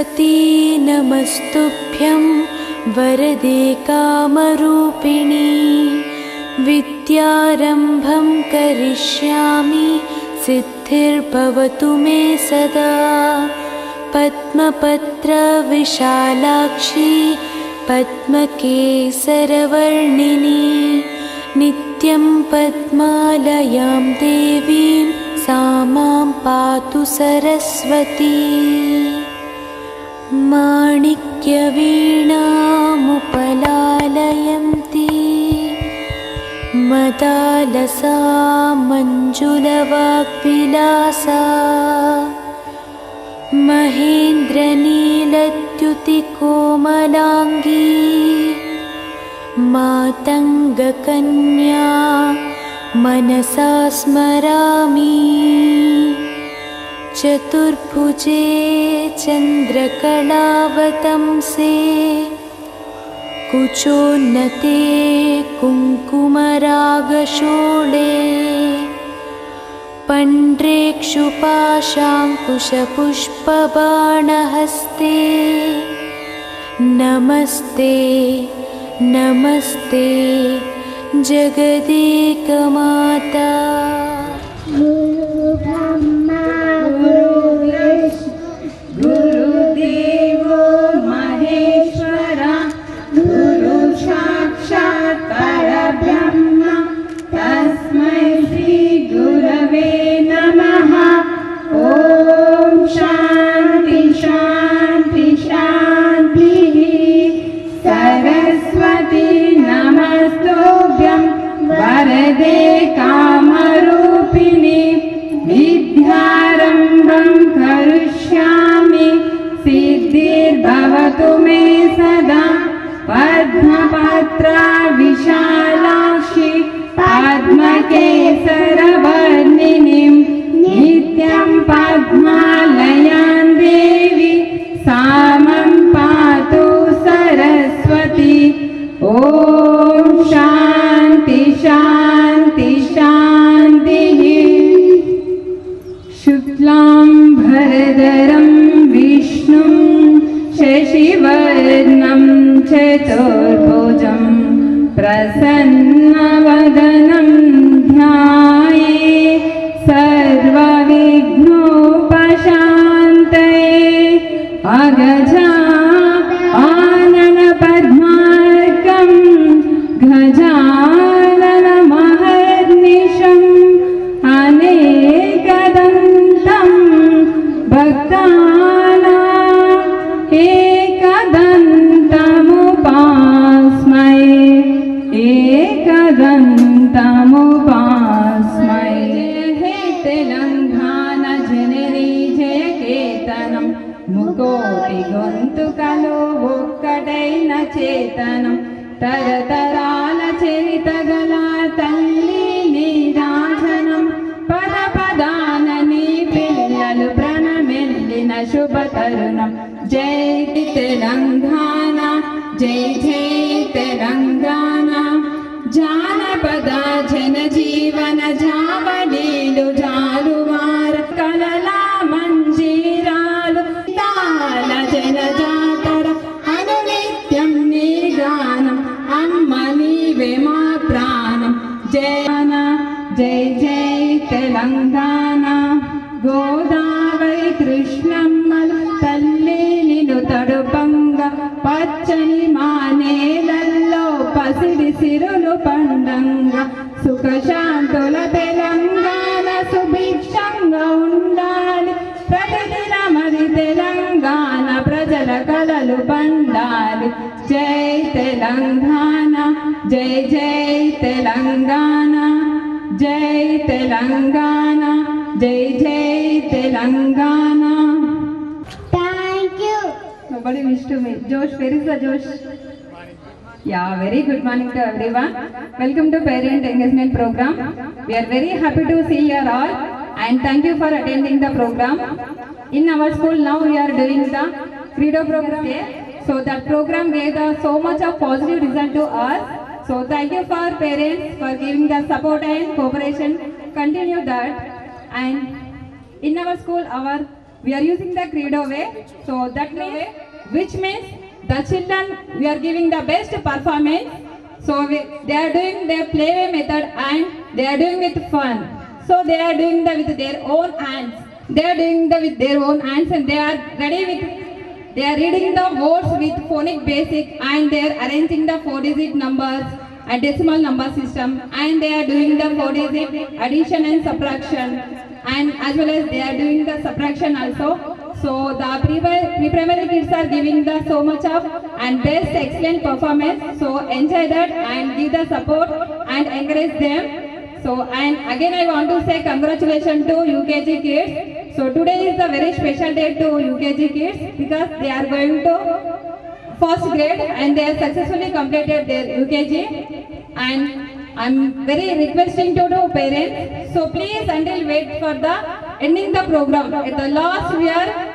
सरस्वती नमस्तुभ्यं वरदे कामरूपिणी विद्यारम्भं करिष्यामि सिद्धिर्भवतु मे सदा पद्मपत्रविशालाक्षी पद्मकेसरवर्णिनी नित्यं पद्मालयां देवीं सा मां पातु सरस्वती माणिक्यवीणामुपलालयन्ती मदालसा मञ्जुलवाग्विलासा महेन्द्रनीलद्युतिकोमलाङ्गी मातङ्गकन्या मनसा स्मरामि चतुर्भुजे चन्द्रकलावतंसे कुचोन्नते कुङ्कुमरागशोणे पण्ड्रेक्षुपाशाङ्कुशपुष्पबाणहस्ते नमस्ते नमस्ते जगदेकमाता गुरुब्रह्मा गुरुविष्णु गुरुदेवो महेश्वरा गुरु साक्षात् परब्रह्म तस्मै श्री गुरवे नमः। ओम शांति शांति शांति। सरस्वती नमस्तुभ्यं वरदे कामरूपिणी विद्यारम्भं करिष्यामि सिद्धिर्भवतु मे सदा पद्मपत्रविशालाक्षी पद्मकेसरवर्णिनीं नित्यं पद्मालयां देवी सा मां पातु सरस्वती। ओम शांति शांति शांति। शुक्लां भरधरं विष्णुं शशिवर्णं चतुर्भुजं प्रसन्नवदनं ध्याये सर्वविघ्नोपशान्तये अगजा आननपद्मार्कं गजाननमहर्निशम् अनेकदन्तं भक्तानाम् एकदन्तमुपास्महे एकदन्तमुपास्महे। हे तेलंगाना जननी जय केतनं मुकोटि గొంతుకలో ఒక్కటైన చేతనం తరతరాల చరితగల తల్లి నీరాజనం పద పదాన నీ పిల్లలు ప్రణమెల్లిన శుభ తరుణం। జై తెలంగాణ జై జై తెలంగాణ। జానపద జనజీవన జావళీలు జాలువార కలల మంజీరాలు తాళ జనజాతర అనునిత్యం నీ గానం అమ్మ నీవే మా ప్రాణం। జయ జై జై తెలంగాణ। గోదావరి కృష్ణమ్మలు తల్లి నిన్ను తడుపంగా పచ్చని మానేలల్లో పసిడి సిరులు పండంగా సుఖశాంతుల తెలంగాణ సుభిక్షంగా ఉండాలి ప్రతిదినమది తెలంగాణ ప్రజల కలలు పండాలి। జై తెలంగాణ జై జై తెలంగాణ జై తెలంగాణ జై జై Telangana. Thank you. Nobody wish to me. Josh, where is the Josh? Yeah, very good morning to everyone. Welcome to Parent Engagement Program. We are very happy to see you all and thank you for attending the program. In our school now we are doing the Credo program day. So that program gave us so much of positive result to us. So thank you for parents for giving the support and cooperation. Continue that. And in our school our we are using the Credo way. So that means, which means the children, we are giving the best performance. So they are doing their playway method and they are doing with fun. So they are doing with their own hands. They are doing with their own hands and they are ready with, they are reading the words with phonic basic and they are arranging the 4-digit numbers and decimal number system, and they are doing the 4-digit addition and subtraction, and as well as they are doing the subtraction also. So the pre-primary kids are giving the so much of and best excellent performance. So enjoy that and give the support and encourage them. So and again I want to say congratulations to UKG kids. So today is a very special day to UKG kids because they are going to first grade and they have successfully completed their UKG, and I'm very requesting to the parents. So please until wait for the ending the program. At the last we are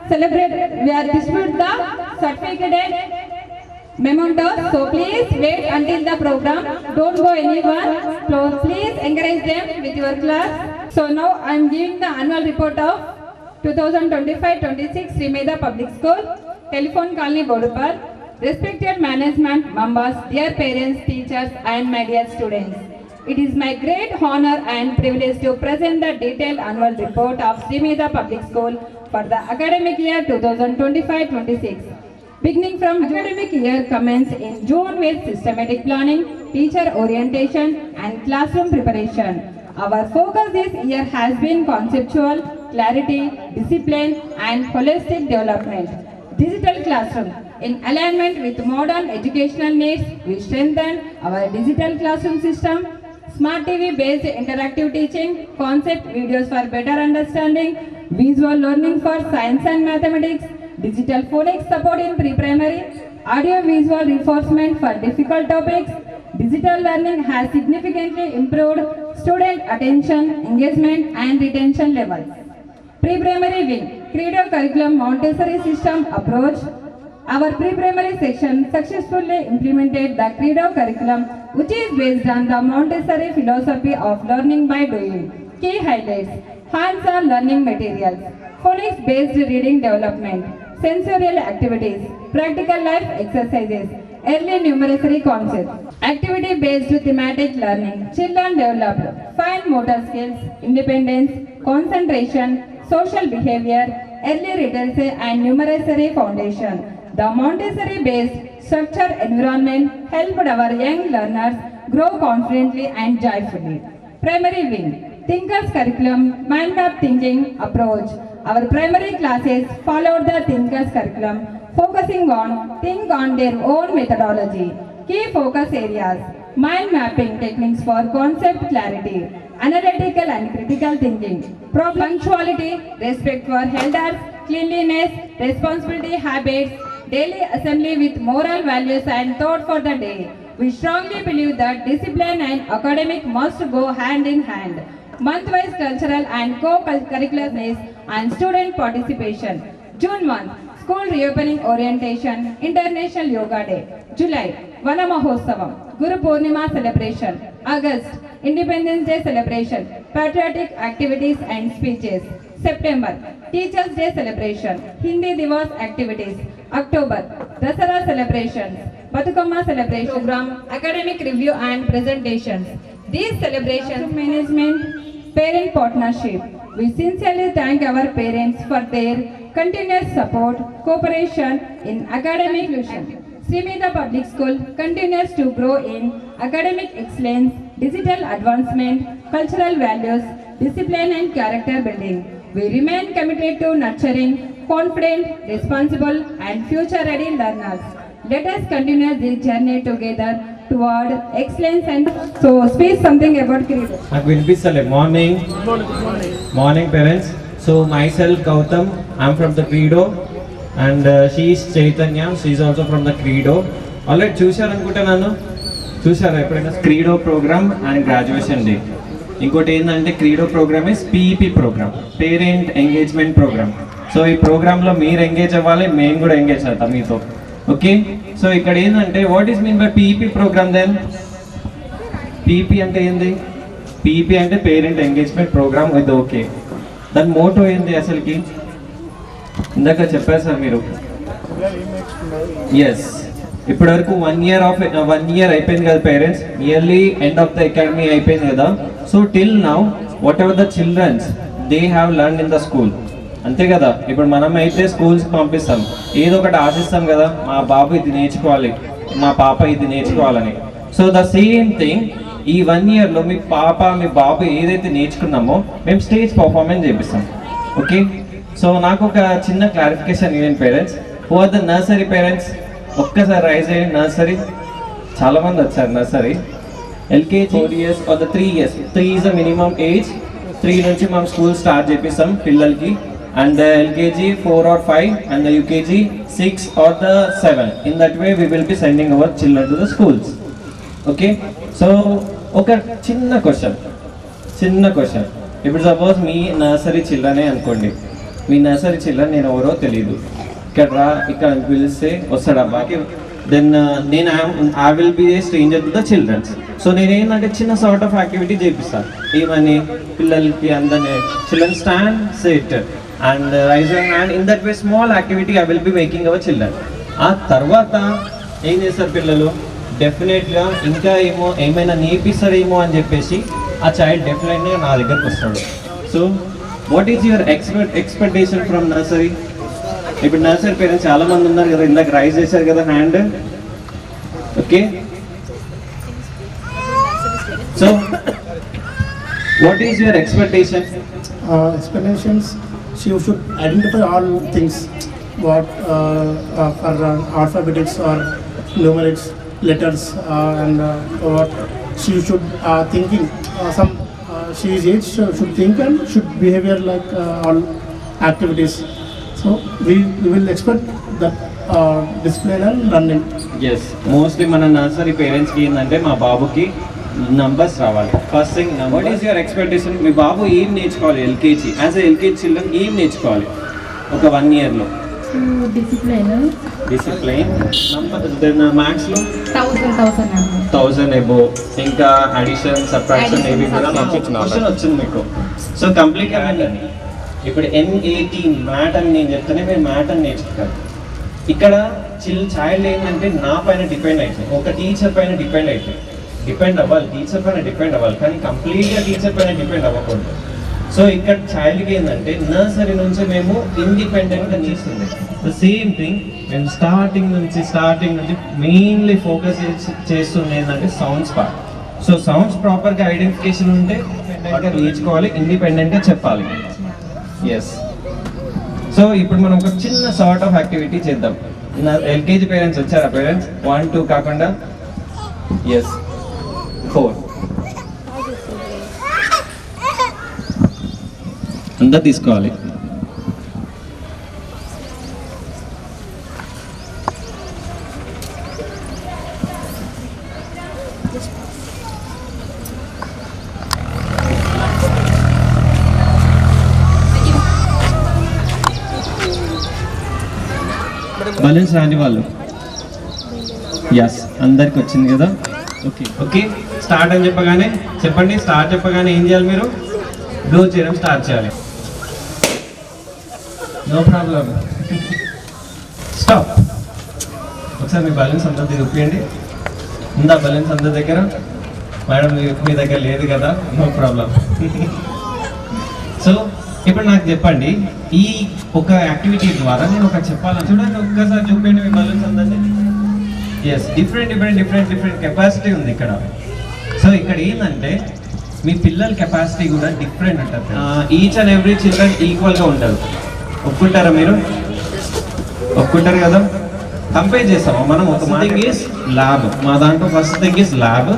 distribute the certificate and mementos. So please wait until the program. Don't go anyone. So please encourage them with your class. So now I'm giving the annual report of 2025-26 Srimeda Public School, Telephone Colony, Bodupar. Respected management members, dear parents, teachers and my dear students. It is my great honor and privilege to present the detailed annual report of Srimeda Public School for the academic year 2025-26. Beginning from academic year commence in June with systematic planning, teacher orientation and classroom preparation. Our focus this year has been conceptual, clarity, discipline and holistic development. Digital classroom. In alignment with modern educational needs, we strengthen our digital classroom system, smart TV based interactive teaching, concept videos for better understanding, visual learning for science and mathematics, digital phonics support in pre-primary, audio visual reinforcement for difficult topics. Digital learning has significantly improved student attention, engagement and retention levels. Pre-primary wing, Credo curriculum Montessori system approach. Our pre-primary section successfully implemented the Credo curriculum, which is based on the Montessori philosophy of learning by doing. Key highlights: hands-on learning materials, phonics-based reading development, sensorial activities, practical life exercises, early numeracy concepts, activity-based thematic learning. Children developed fine motor skills, independence, concentration, social behavior, early literacy and numeracy foundation. The Montessori-based structured environment helped our young learners grow confidently and joyfully. Primary wing, Thinkers curriculum, mind map thinking approach. Our primary classes followed the Thinkers curriculum, focusing on think on their own methodology. Key focus areas: mind mapping techniques for concept clarity, analytical and critical thinking, punctuality, respect for elders, cleanliness, responsibility habits, daily assembly with moral values and thought for the day. We strongly believe that discipline and academic must go hand in hand. Month-wise cultural and co-curricular days and student participation. June 1, School Reopening Orientation, International Yoga Day. July, Vana Mahotsavam, Guru Purnima celebration. August, Independence Day celebration, patriotic activities and speeches. September, Teachers Day celebration, Hindi Divas activities. October, Dasara celebrations, Batukamma celebration program, academic review and presentations. These celebrations management, parent partnership. We sincerely thank our parents for their continuous support, cooperation in academic inclusion. Srimeda Public School continues to grow in academic excellence, digital advancement, cultural values, discipline and character building. We remain committed to nurturing confident, responsible and future-ready learners. Let us continue this journey together toward excellence and so speak something about Credo. Morning parents. So myself Gautam, I'm from the Credo and she is Chaitanya, she is also from the Credo. Alright, చూసారా ఎప్పుడైనా Credo program and graduation day. ఇంకోటి ఏంటంటే Credo program is PEP program, parent engagement program. So ఈ ప్రోగ్రాంలో మీరు engage అవ్వాలి, మేము కూడా ఎంగేజ్ అవుతాం మీతో. ఓకే, సో ఇక్కడ ఏంటంటే what is mean by PEP program then? PEP అంటే ఏంది? పీఈపీ అంటే పేరెంట్ ఎంగేజ్మెంట్ ప్రోగ్రామ్ ఇది. ఓకే, దాని మోటో ఏంది అసలుకి? ఇందాక చెప్పారు సార్ మీరు. ఎస్, ఇప్పటి వరకు 1 year అయిపోయింది కదా parents, nearly end of the academy అయిపోయింది కదా. So till now whatever the childrens they have learn in the school, అంతే కదా. ఇప్పుడు మనం అయితే స్కూల్స్కి పంపిస్తాం, ఏదో ఒకటి ఆశిస్తాం కదా, మా బాబు ఇది నేర్చుకోవాలి, మా పాప ఇది నేర్చుకోవాలని. సో ద సేమ్ థింగ్ ఈ 1 yearలో మీ పాప మీ బాబు ఏదైతే నేర్చుకున్నామో మేము స్టేజ్ పర్ఫార్మెన్స్ చేపిస్తాం. ఓకే, సో నాకు ఒక చిన్న క్లారిఫికేషన్ ఇవ్వండి parents. Who are the nursery parents? ఒక్కసారి రైజ్ అయ్యండి. నర్సరీ చాలా మంది వచ్చారు. Nursery, LKG 4 years are the 3 years. 3 is the minimum age. 3 నుంచి మనం స్కూల్ స్టార్ట్ చేపిస్తాం పిల్లలకి. And the LKG 4 or 5 and the UKG 6 or the 7. In that way we will be sending our children to the schools. Okay, so ఒక చిన్న question. ఇప్పుడు suppose మీ nursery చిల్డ్రనే అనుకోండి. మీ nursery children నేను ఎవరో తెలియదు, ఇక్కడ పిలిస్తే వస్తాడు అబ్బాకి. దెన్ నేను I will be a stranger to the childrens. So నేనేంటంటే చిన్న సార్ట్ ఆఫ్ యాక్టివిటీ చేపిస్తాను. ఏమని పిల్లలకి అందరినీ children stand sit and raise your hand. In that way small activity I will be making our children. ఆ తర్వాత ఏం చేస్తారు పిల్లలు, డెఫినెట్గా ఇంకా ఏమైనా నేర్పిస్తారేమో అని చెప్పేసి ఆ చైల్డ్ డెఫినెట్గా నా దగ్గరకు వస్తాడు. So what is your expectation from nursery? ఇప్పుడు నర్సరీ పేరెంట్స్ చాలా మంది ఉన్నారు కదా, ఇందాక రైజ్ చేశారు కదా hand. Okay, so what is your expectation? Explanations, she should identify all things, what for alphabetics or numerics, letters, and what she should thinking. Some she is age should think and should behavior like all activities. So we will expect that discipline and learning. Yes, mostly మన nursery పేరెంట్స్కి ఏంటంటే మా బాబుకి numbers రావాలి. First thing, what is your expectation? మీ బాబు ఏం నేర్చుకోవాలి LKG, as a LKG children ఏం నేర్చుకోవాలి ఒక 1 yearలో? డిసిప్లైన్, దెన్ మ్యాథ్స్లో 1000 ఎబో, ఇంకా అడిషన్ సబ్ట్రాక్షన్ ఏవి కూడా క్వశ్చన్ వచ్చింది మీకు. సో కంప్లీట్గా వెళ్ళండి. ఇప్పుడు N18 మ్యాట్ అని నేను చెప్తేనే మీరు మ్యాట్ అని నేర్చుకుంటారు. ఇక్కడ చైల్డ్ ఏంటంటే నా పైన డిపెండ్ అవుతుంది, ఒక టీచర్ పైన డిపెండ్ అవుతుంది. టీచర్ పైన డిపెండ్ అవ్వాలి, కానీ కంప్లీట్గా టీచర్ పైన డిపెండ్ అవ్వకూడదు. సో ఇక్కడ చైల్డ్కి ఏంటంటే నర్సరీ నుంచి మేము ఇండిపెండెంట్గా నేర్చుకుంది. ద సేమ్ థింగ్ మేము స్టార్టింగ్ నుంచి మెయిన్లీ ఫోకస్ చేస్తుంది ఏంటంటే సౌండ్స్ పార్ట్. సో సౌండ్స్ ప్రాపర్గా ఐడెంటిఫికేషన్ ఉంటే నేర్చుకోవాలి, ఇండిపెండెంట్గా చెప్పాలి. ఎస్, సో ఇప్పుడు మనం ఒక చిన్న సార్ట్ ఆఫ్ యాక్టివిటీ చేద్దాం. ఎల్కేజీ పేరెంట్స్ వచ్చారా? పేరెంట్స్ 1, 2 కాకుండా ఎస్ 4 అంతా తీసుకోవాలి. బలూన్స్ రాని వాళ్ళు ఎస్ అందరికి వచ్చింది కదా. ఓకే, స్టార్ట్ అని చెప్పండి. స్టార్ట్ చెప్పగానే ఏం చేయాలి? మీరు బ్లో చేయడం స్టార్ట్ చేయాలి. No problem, stop. ఒకసారి మీ బ్యాలెన్స్ అందరి దగ్గర చూపించండి. ఉందా బ్యాలెన్స్ అందరి దగ్గర? మేడం మీ దగ్గర లేదు కదా, నో ప్రాబ్లం. సో ఇప్పుడు నాకు చెప్పండి, ఈ ఒక యాక్టివిటీ ద్వారా నేను ఒక చెప్పాలని చూడండి. ఒక్కసారి చూపించండి మీ బ్యాలెన్స్ అందరినీ. ఎస్, డిఫరెంట్ కెపాసిటీ ఉంది ఇక్కడ. సో ఇక్కడ ఏంటంటే మీ పిల్లల కెపాసిటీ కూడా డిఫరెంట్ ఉంటుంది. ఈచ్ అండ్ ఎవ్రీ చిల్డ్రన్ ఈక్వల్గా ఉంటారు. ఒప్పుకుంటారా మీరు? ఒప్పుకుంటారు కదా. కంపేర్ చేస్తాము మనం. ఒక థింగ్ ఈస్ ల్యాబ్, మా దాంట్లో first thing is lab,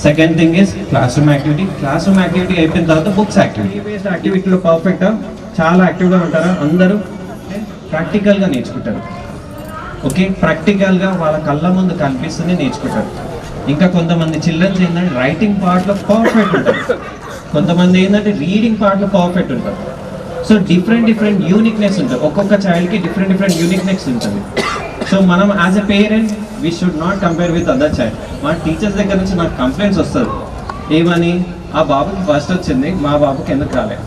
second thing is class room activity అయిపోయిన తర్వాత బుక్స్ యాక్టివిటీలో పర్ఫెక్టా? చాలా యాక్టివ్గా ఉంటారా అందరూ? ప్రాక్టికల్గా నేర్చుకుంటారు. ఓకే, ప్రాక్టికల్గా వాళ్ళ కళ్ళ ముందు కనిపిస్తుంది నేర్చుకుంటారు. ఇంకా కొంతమంది చిల్డ్రన్స్ ఏంటంటే రైటింగ్ పార్ట్లో పర్ఫెక్ట్ ఉంటారు, కొంతమంది ఏంటంటే రీడింగ్ పార్ట్లో పర్ఫెక్ట్ ఉంటారు. సో డిఫరెంట్ యూనిక్నెస్ ఉంటుంది. ఒక్కొక్క చైల్డ్కి డిఫరెంట్ యూనిక్నెస్ ఉంటుంది. సో మనం as a parent we should not compare with other child. మా టీచర్స్ దగ్గర నుంచి నాకు కంప్లైంట్స్ వస్తుంది, ఏమని? ఆ బాబుకి ఫస్ట్ వచ్చింది, మా బాబుకి ఎందుకు రాలేదు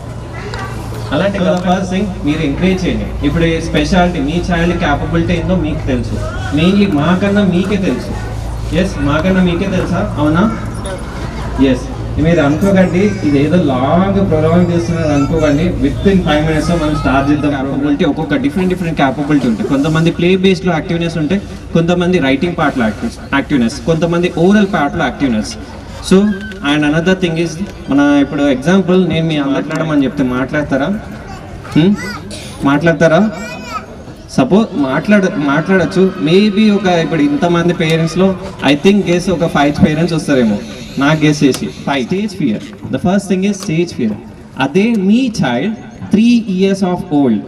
అలాంటి ఫస్ట్ థింగ్ మీరు ఎంకరేజ్ చేయండి. ఇప్పుడు స్పెషాలిటీ మీ చైల్డ్ క్యాపబిలిటీ ఏందో మీకు తెలుసు, మెయిన్లీ మాకన్నా మీకే తెలుసు. ఎస్, మాకన్నా మీకే తెలుసా? అవునా? ఎస్. మీరు అనుకోకండి ఇది ఏదో లాంగ్ ప్రొలాంగ్ చేస్తున్నారు అనుకోకండి. విత్ ఇన్ 5 minutes మనం స్టార్ట్ చేద్దాం. క్యాపబిలిటీ ఒక్కొక్క డిఫరెంట్ క్యాపబిలిటీ ఉంటుంది. కొంతమంది ప్లే బేస్డ్లో యాక్టివ్నెస్ ఉంటాయి, కొంతమంది రైటింగ్ పార్ట్లో యాక్టివ్నెస్, కొంతమంది ఓరల్ పార్ట్లో activeness. So and another thing is మన ఇప్పుడు ఎగ్జాంపుల్ నేను మీ మాట్లాడమని చెప్తే మాట్లాడతారా? సపోజ్ మాట్లాడచ్చు. మేబీ ఇప్పుడు ఇంతమంది పేరెంట్స్లో ఐ థింక్ గెస్ ఒక 5 పేరెంట్స్ వస్తారేమో నాకు గెస్ చేసి. 5 stage fear. The first thing is stage fear. అదే మీ child 3 years of old,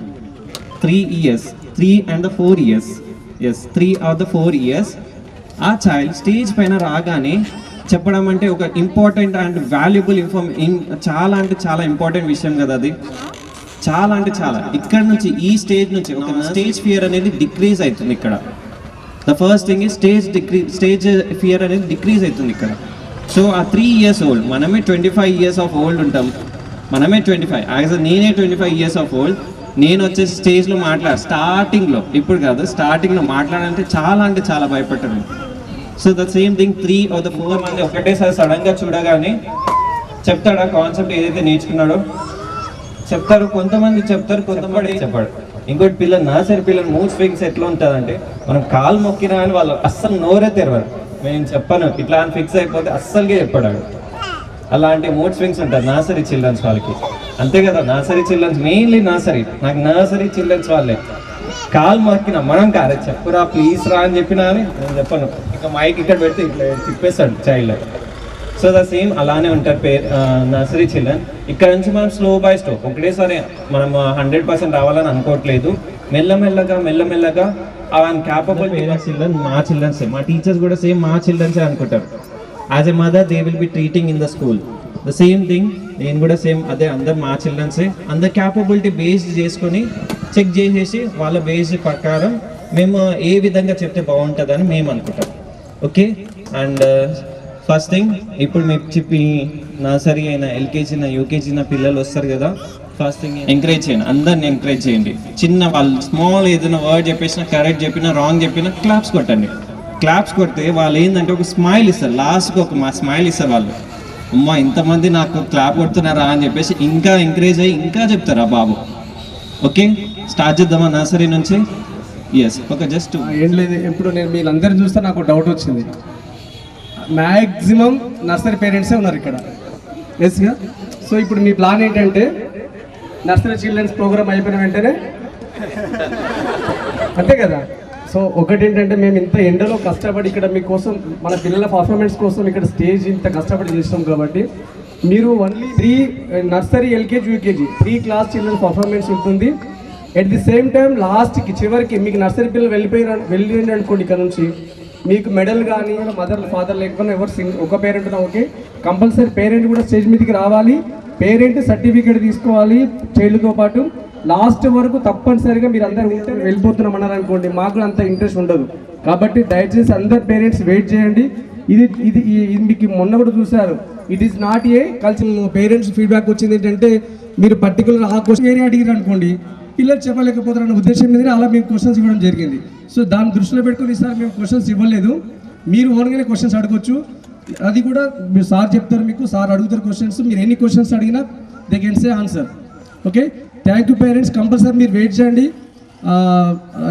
3 years, 3 and the 4 years, yes, 3 or the 4 years, ఆ చైల్డ్ స్టేజ్ పైన రాగానే చెప్పడం అంటే ఒక ఇంపార్టెంట్ అండ్ వాల్యుబుల్ చాలా అంటే చాలా ఇంపార్టెంట్ విషయం కదా అది. చాలా అంటే చాలా ఇక్కడ నుంచి ఈ స్టేజ్ నుంచి ఒక స్టేజ్ ఫియర్ అనేది డిక్రీజ్ అవుతుంది ఇక్కడ. The first thing is stage fear అనేది డిక్రీజ్ అవుతుంది ఇక్కడ. సో ఆ 3 years old, మనమే 25 years of old ఉంటాం, మనమే 25, నేనే 25 years of old. నేను వచ్చేసి స్టేజ్లో స్టార్టింగ్లో, ఇప్పుడు కాదు స్టార్టింగ్లో మాట్లాడాలంటే చాలా భయపడ్డాను. So the same thing 3 or the 4 మంది ఒకటేసారి సడన్గా చూడగానే చెప్తాడు ఆ కాన్సెప్ట్ ఏదైతే నేర్చుకున్నాడో చెప్తారు. కొంతమంది చెప్తారు, కొంతమంది చెప్పాడు. ఇంకోటి నర్సరీ పిల్లలు మూడ్ స్వింగ్స్ ఎట్లా ఉంటుందంటే మనం కాలు మొక్కినా అని వాళ్ళు అస్సలు నోరే తెరవరు. నేను చెప్పాను ఇట్లా అని ఫిక్స్ అయిపోతే అస్సలుగా చెప్పాడు. అలాంటి మూడ్ స్వింగ్స్ ఉంటుంది నర్సరీ చిల్డ్రన్స్ వాళ్ళకి. అంతే కదా, నర్సరీ చిల్డ్రన్స్ మెయిన్లీ నాకు నర్సరీ చిల్డ్రన్స్ వాళ్ళే కాలు మొక్కినా మనం కారే చెప్పురా ప్లీజ్ రా అని చెప్పినా అని నేను చెప్పాను. ఇక మైక్ ఇక్కడ పెడితే ఇట్లా తిప్పేస్తాడు చైల్డ్. సో ద సేమ్ అలానే ఉంటారు నర్సరీ చిల్డ్రన్. ఇక్కడ నుంచి మనం స్లో బై స్లో ఒకటేసారి మనం 100% రావాలని అనుకోవట్లేదు. మెల్లమెల్లగా ఆయన క్యాపబుల్ చిల్డ్రన్ మా చిల్డ్రన్సే, మా టీచర్స్ కూడా సేమ్ మా చిల్డ్రన్సే అనుకుంటారు. As a mother they will be treating in the school the same thing. నేను కూడా సేమ్ అదే, అందరు మా చిల్డ్రన్సే. అందరు క్యాపబిలిటీ బేస్డ్ చేసుకొని చెక్ చేసేసి వాళ్ళ బేస్ ప్రకారం మేము ఏ విధంగా చెప్తే బాగుంటుందని మేము అనుకుంటాం. ఓకే. అండ్ ఫస్ట్ థింగ్ ఇప్పుడు మీకు చెప్పి నర్సరీ అయినా ఎల్కేజీ అయినా యూకేజీ అయినా పిల్లలు వస్తారు కదా, ఫస్ట్ థింగ్ ఎంకరేజ్ చేయండి, అందరిని ఎంకరేజ్ చేయండి. చిన్న వాళ్ళు స్మాల్ ఏదైనా వర్డ్ చెప్పేసినా, కరెక్ట్ చెప్పినా, రాంగ్ చెప్పినా క్లాప్స్ కొట్టండి. క్లాప్స్ కొడితే వాళ్ళు ఏంటంటే ఒక స్మైల్ ఇస్తారు, లాస్ట్కి ఒక స్మైల్ ఇస్తారు వాళ్ళు. అమ్మ ఇంతమంది నాకు క్లాప్ కొడుతున్నారా అని చెప్పేసి ఇంకా ఎంకరేజ్ అయ్యి ఇంకా చెప్తారా బాబు. ఓకే, స్టార్ట్ చేద్దామా నర్సరీ నుంచి? ఎస్. ఓకే, జస్ట్ ఏం లేదు. ఇప్పుడు నేను వీళ్ళందరినీ చూస్తే నాకు డౌట్ వచ్చింది. మ్యాక్సిమం నర్సరీ పేరెంట్సే ఉన్నారు ఇక్కడ, ఎస్గా. సో ఇప్పుడు మీ ప్లాన్ ఏంటంటే నర్సరీ చిల్డ్రన్స్ ప్రోగ్రామ్ అయిపోయిన వెంటనే అంతే కదా. సో ఒకటి ఏంటంటే మేము ఇంత ఎండలో కష్టపడి ఇక్కడ మీకోసం మన పిల్లల పర్ఫార్మెన్స్ కోసం ఇక్కడ స్టేజ్ ఇంత కష్టపడి చేస్తాం కాబట్టి మీరు only 3 nursery LKG UKG 3 class children performance ఉంటుంది. ఎట్ ది సేమ్ టైం లాస్ట్కి చివరికి మీకు నర్సరీ పిల్లలు వెళ్ళిపోయింది అనుకోండి, ఇక్కడ నుంచి మీకు మెడల్ కానీ మదర్ ఫాదర్ లేకపోయినా ఎవరు ఒక పేరెంట్ ఓకే, కంపల్సరీ పేరెంట్ కూడా స్టేజ్ మీదకి రావాలి. పేరెంట్ సర్టిఫికేట్ తీసుకోవాలి చైల్డ్తో పాటు. లాస్ట్ వరకు తప్పనిసరిగా మీరు అందరు ఉంటే వెళ్ళిపోతున్నాం అన్నారు అనుకోండి, మాకు కూడా అంత ఇంట్రెస్ట్ ఉండదు. కాబట్టి దయచేసి అందరు పేరెంట్స్ వెయిట్ చేయండి. ఇది మీకు మొన్న కూడా చూసారు, it is not a culture. Parents feedback వచ్చింది ఏంటంటే మీరు పర్టికులర్ ఆ క్వశ్చన్ ఏరియా అడిగారు అనుకోండి, పిల్లలు చెప్పలేకపోతారన్న ఉద్దేశం మీదనే అలా మేము క్వశ్చన్స్ ఇవ్వడం జరిగింది. సో దాన్ని దృష్టిలో పెట్టుకుని ఈసారి మేము క్వశ్చన్స్ ఇవ్వలేదు, మీరు ఓన్గానే క్వశ్చన్స్ అడగొచ్చు. అది కూడా మీరు సార్ చెప్తారు, మీకు సార్ అడుగుతారు క్వశ్చన్స్. మీరు ఎన్ని క్వశ్చన్స్ అడిగినా they can say answer. Okay, thank you parents. Compulsory మీరు వెయిట్ చేయండి.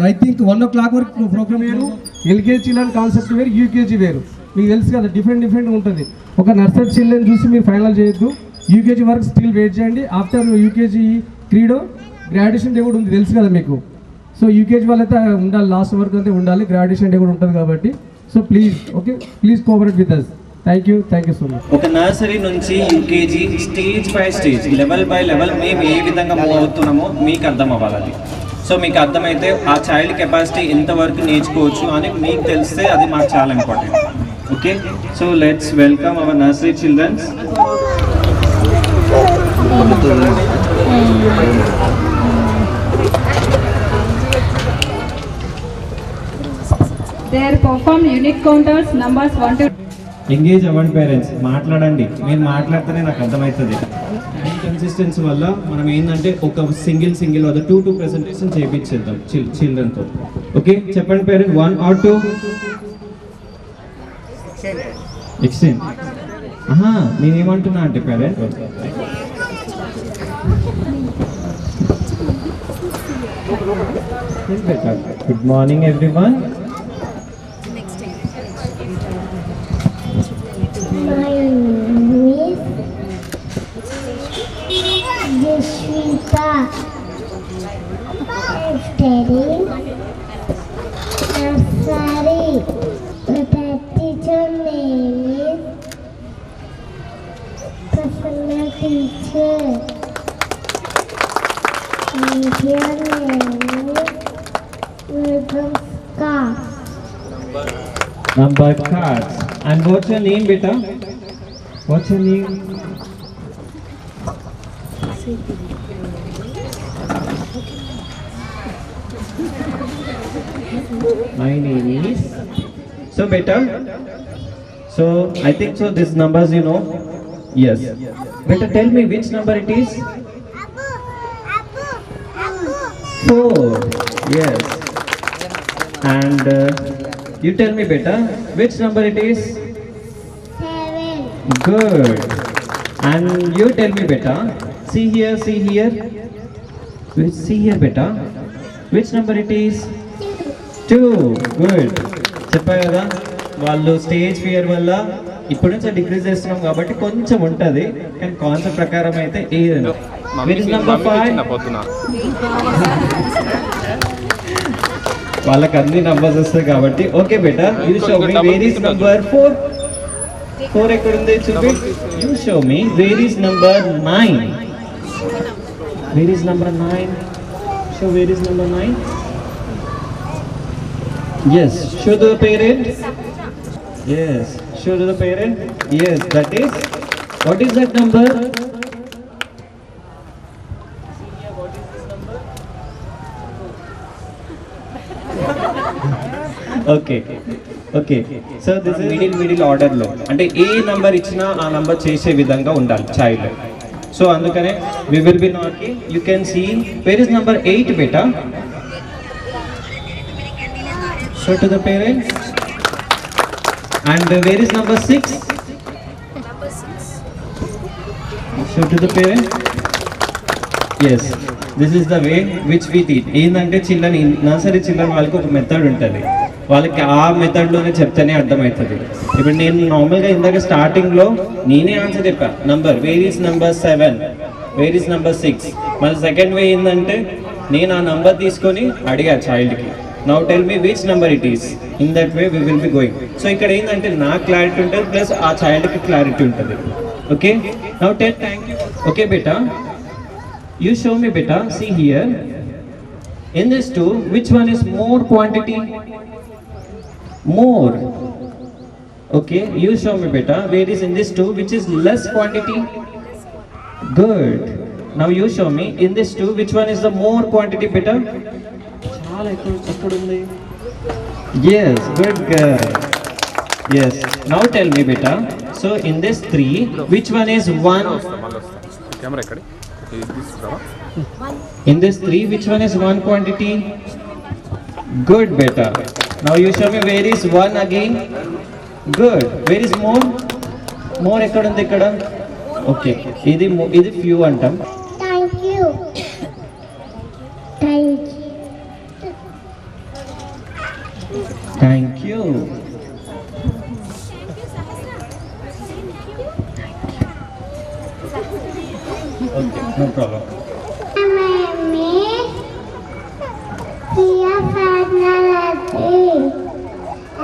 ఐ థింక్ 1 o'clock వరకు ప్రోగ్రామ్ వేరు, ఎల్కేజీ చిల్డ్రన్ కాన్సెప్ట్ వేరు, యూకేజీ వేరు. మీకు తెలుసు కదా, డిఫరెంట్ ఉంటుంది. ఒక నర్సరీ చిల్డ్రన్ చూసి మీరు ఫైనల్ చేయొద్దు. యూకేజీ వరకు స్టిల్ వెయిట్ చేయండి. ఆఫ్టర్ యూకేజీ క్రీడో గ్రాడ్యుయేషన్ డే కూడా ఉంది, తెలుసు కదా మీకు. సో యూకేజీ వాళ్ళైతే ఉండాలి, లాస్ట్ వరకు అయితే ఉండాలి. గ్రాడ్యుయేషన్ డే కూడా ఉంటుంది కాబట్టి so please okay, please cooperate with us. Thank you so much. ఒక నర్సరీ నుంచి UKG stage by stage, level by level మేము ఏ విధంగా మూవ్ అవుతున్నామో మీకు అర్థం అవ్వాలి. సో మీకు అర్థమైతే ఆ చైల్డ్ కెపాసిటీ ఎంతవరకు నేర్చుకోవచ్చు అని మీకు తెలిస్తే అది మాకు చాలా important. Okay, so let's welcome our nursery childrens. They perform unique counters numbers 1 to. Engage అవ్వండి పేరెంట్స్, మాట్లాడండి. మీరు మాట్లాడితేనే నాకు అర్థమవుతుంది. ఇన్కన్సిస్టెన్సీ వల్ల మనం ఏంటంటే ఒక సింగిల్ అదే 2 ప్రెజెంటేషన్ చేయించేద్దాం చిల్డ్రన్తో. ఓకే చెప్పండి పేరెంట్, 1 or 2 ఎక్స్టెండ్. నేనేమంటున్నా అంటే parent good morning everyone. My name is Yashvita. I'm studying nursery. The teacher name is Prasanna teacher. Your name is Nirgamska. Number cards. And what's your name, beta? What's your name? My name is. So beta. So I think so. These numbers you know. Yes. Beta, tell me which number it is. 4. Yes. And you tell me beta, which number it is? 7. Good. And you tell me beta, see here. See here beta, which number it is? 2. Good. చెప్పా కదా వాళ్ళు stage fear వల్ల ఇప్పుడు నుంచి decrease చేస్తున్నాం కాబట్టి కొంచెం ఉంటుంది, కానీ కాన్సెప్ట్ ప్రకారం అయితే ఏదైనా. Which is number 5? వాళ్ళకి అన్ని నంబర్స్ వస్తాయి కాబట్టి. Okay beta, you show me where is number 4. 4 ఎక్కడ ఉంది చూపి. You show me where is number 9. Where is number 9? Show where is number 9. Yes, show to the parent. Yes, show to the parent. Yes, that is. What is that number? Okay so this is middle ఆర్డర్లో, అంటే ఏ number ఇచ్చినా ఆ number చేసే విధంగా ఉండాలి child. So అందుకనే we will be knocking. You can see where is number 8 బేటా. Show to the parents. And where is number 6? Show to the parents. Yes, this is the way which we teach. ఏంటంటే children, nursery children వాళ్ళకి ఒక method ఉంటుంది, వాళ్ళకి ఆ మెథడ్లోనే చెప్తేనే అర్థమవుతుంది. ఇప్పుడు నేను నార్మల్గా ఇందాక స్టార్టింగ్లో నేనే ఆన్సర్ చెప్పా, number where is number 7, where is number 6. మళ్ళీ సెకండ్ వే ఏంటంటే నేను ఆ నంబర్ తీసుకొని అడిగా చైల్డ్కి, now tell me which number it is. In that way we will be going. So ఇక్కడ ఏంటంటే నాకు క్లారిటీ ఉంటుంది ప్లస్ ఆ చైల్డ్కి క్లారిటీ ఉంటుంది. Okay, now tell thank you. Okay బేటా, you show me beta, see here in this 2 which one is more quantity? More. Okay, you show me beta, where is in this 2 which is less quantity? Good. Now you show me in this 2 which one is the more quantity beta? Chaala ekkada undi. Yes, good girl. Yes, now tell me beta, so in this 3 which one is 1? Camera ekkadi. In this 3 which one is 1 quantity? Good beta. Now you show me where is 1 again. Good. Where is more? More ekkada undi ikkada. Okay, idi few antam. Thank you. Thank you. Okay, no problem. My name is Priya Sadnalati.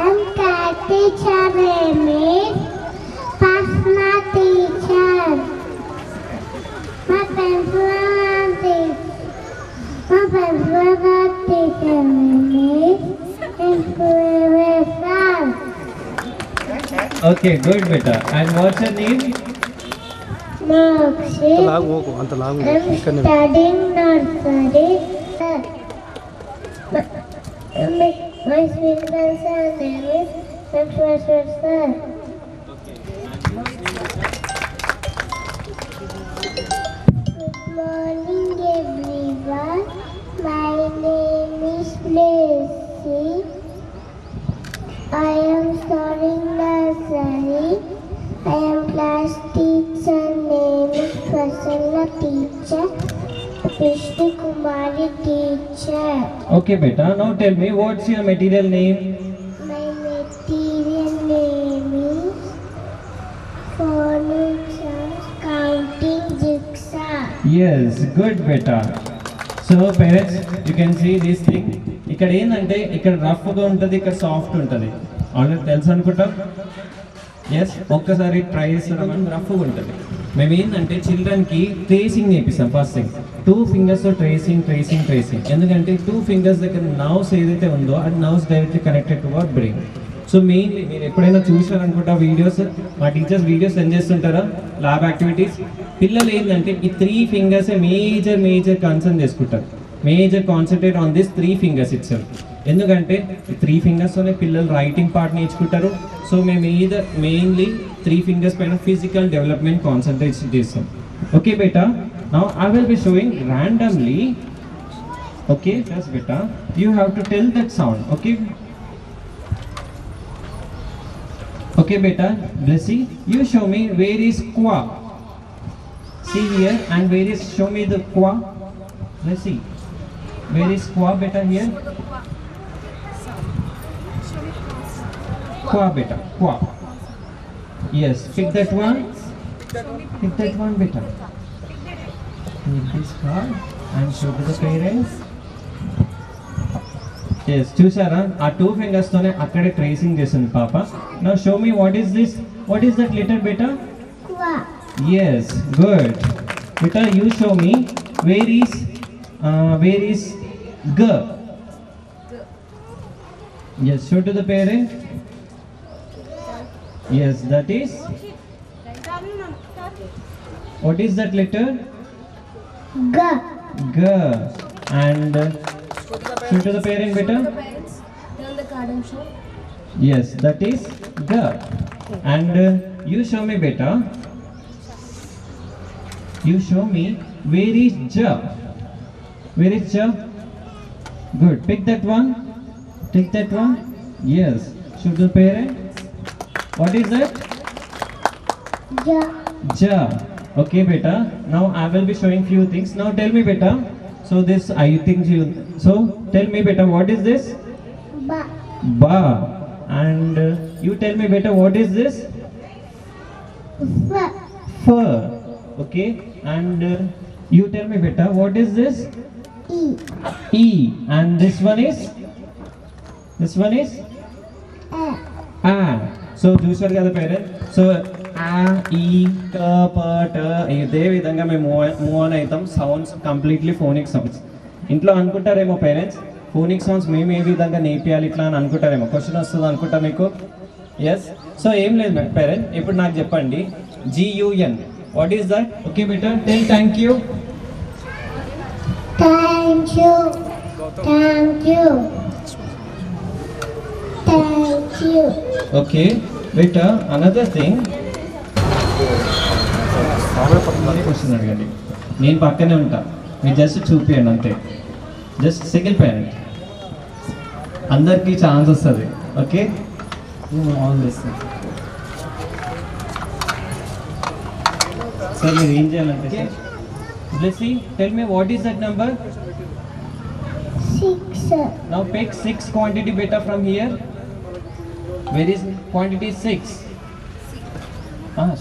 I'm cat teacher name is Pasma teacher. My pencil teacher name is Influencer. Okay, good beta. And what's your name? Mokshi. I'm studying nursery. My sweet grandson name is Influencer. morning, everyone. My name is Blessy. I am studying nursery. I am class teacher. Name is Prasanna teacher. Vishnu Kumari teacher. Okay, beta. Now tell me, what's your material name? My material name is furniture counting jigsaw. Yes, good beta. So parents, you can see this thing. ఇక్కడ ఏంటంటే ఇక్కడ రఫ్గా ఉంటుంది, ఇక్కడ soft ఉంటుంది. Already తెలుసు అనుకుంటా. Yes, ఒక్కసారి ట్రై చేస్తున్నాం. రఫ్గా ఉంటుంది. మేము ఏంటంటే చిల్డ్రన్కి ట్రేసింగ్ నేర్పిస్తాం. ఫస్ట్ థింగ్ 2 ఫింగర్స్తో ట్రేసింగ్. ఎందుకంటే 2 ఫింగర్స్ దగ్గర నర్వ్స్ ఏదైతే ఉందో అది nerves directly connected to our brain. So mainly మీరు ఎప్పుడైనా చూసారనుకుంటా వీడియోస్, మా టీచర్స్ వీడియోస్ సెండ్ చేస్తుంటారా ల్యాబ్ యాక్టివిటీస్. పిల్లలు ఏంటంటే ఈ 3 ఫింగర్సే మేజర్ కన్సర్న్ చేసుకుంటారు. Major concentrate on this 3 fingers itself. ఎందుకంటే ఈ 3 ఫింగర్స్తోనే పిల్లలు రైటింగ్ పార్ట్ నేర్చుకుంటారు. సో మేము మెయిన్లీ 3 ఫింగర్స్ పైన ఫిజికల్ డెవలప్మెంట్ కాన్సన్ట్రేట్ చేస్తాం. ఓకే బేటా, now I will be sowing randomly. Okay just beta, you have to tell that sound. Okay beta, Blessy, you show me where is qua. See here, and where is, show me the qua. Blessy, where is qua beta here? Qua beta, qua. Yes, pick that one. Pick that one beta. Take this card and show to the parents. Yes, చూసారా ఆ 2 fingers తోనే అక్కడే tracing చేస్తుంది పాప. Now show me what is this, what is that letter beta? Qua. Yes, good beta, you show me where is g. Yes, show to the parent. Yes, that is, what is that letter? Ga. G. And show to the parent beta. Turn the card and show. Yes, that is G. And you show me beta. You show me where is J. Where is J? Good. Pick that one. Take that one. Yes. Show to the parent. What is that? Ja. J. Okay, beta. Now I will be showing few things. Now tell me beta. So this I think you. So tell me beta, what is this? Ba. Ba. And you tell me beta, what is this? Fa. Fur. Okay. And you tell me beta, what is this? E. E. And this one is? This one is? A. A. So చూసారు కదా parent. So ఆ, ఈ, క, ప, ట, ఇదే విధంగా మేము మూవ్ ఆన్ అవుతాం. Sounds completely phonic sounds. ఇంట్లో అనుకుంటారేమో పేరెంట్స్, ఫోనిక్ సౌండ్స్ మేము ఏ విధంగా నేర్పియాలి ఇట్లా అని అనుకుంటారేమో. క్వశ్చన్ వస్తుంది అనుకుంటా మీకు. ఎస్, సో ఏం లేదు పేరెంట్, ఇప్పుడు నాకు చెప్పండి GUN, what is that? Okay బేటా, tell thank you. Thank you. Thank you. Thank you. Okay beta, another thing, question అడగండి, నేను పక్కనే ఉంటా, మీరు జస్ట్ చూపియండి అంతే. జస్ట్ సింగిల్ పేరెంట్, అందరికీ ఛాన్స్ వస్తుంది. Okay, all this. సార్ మీరు ఏం చేయాలంటే, Blessy, tell me what is that number? 6. Now pick 6 quantity beta from here. Where is quantity 6?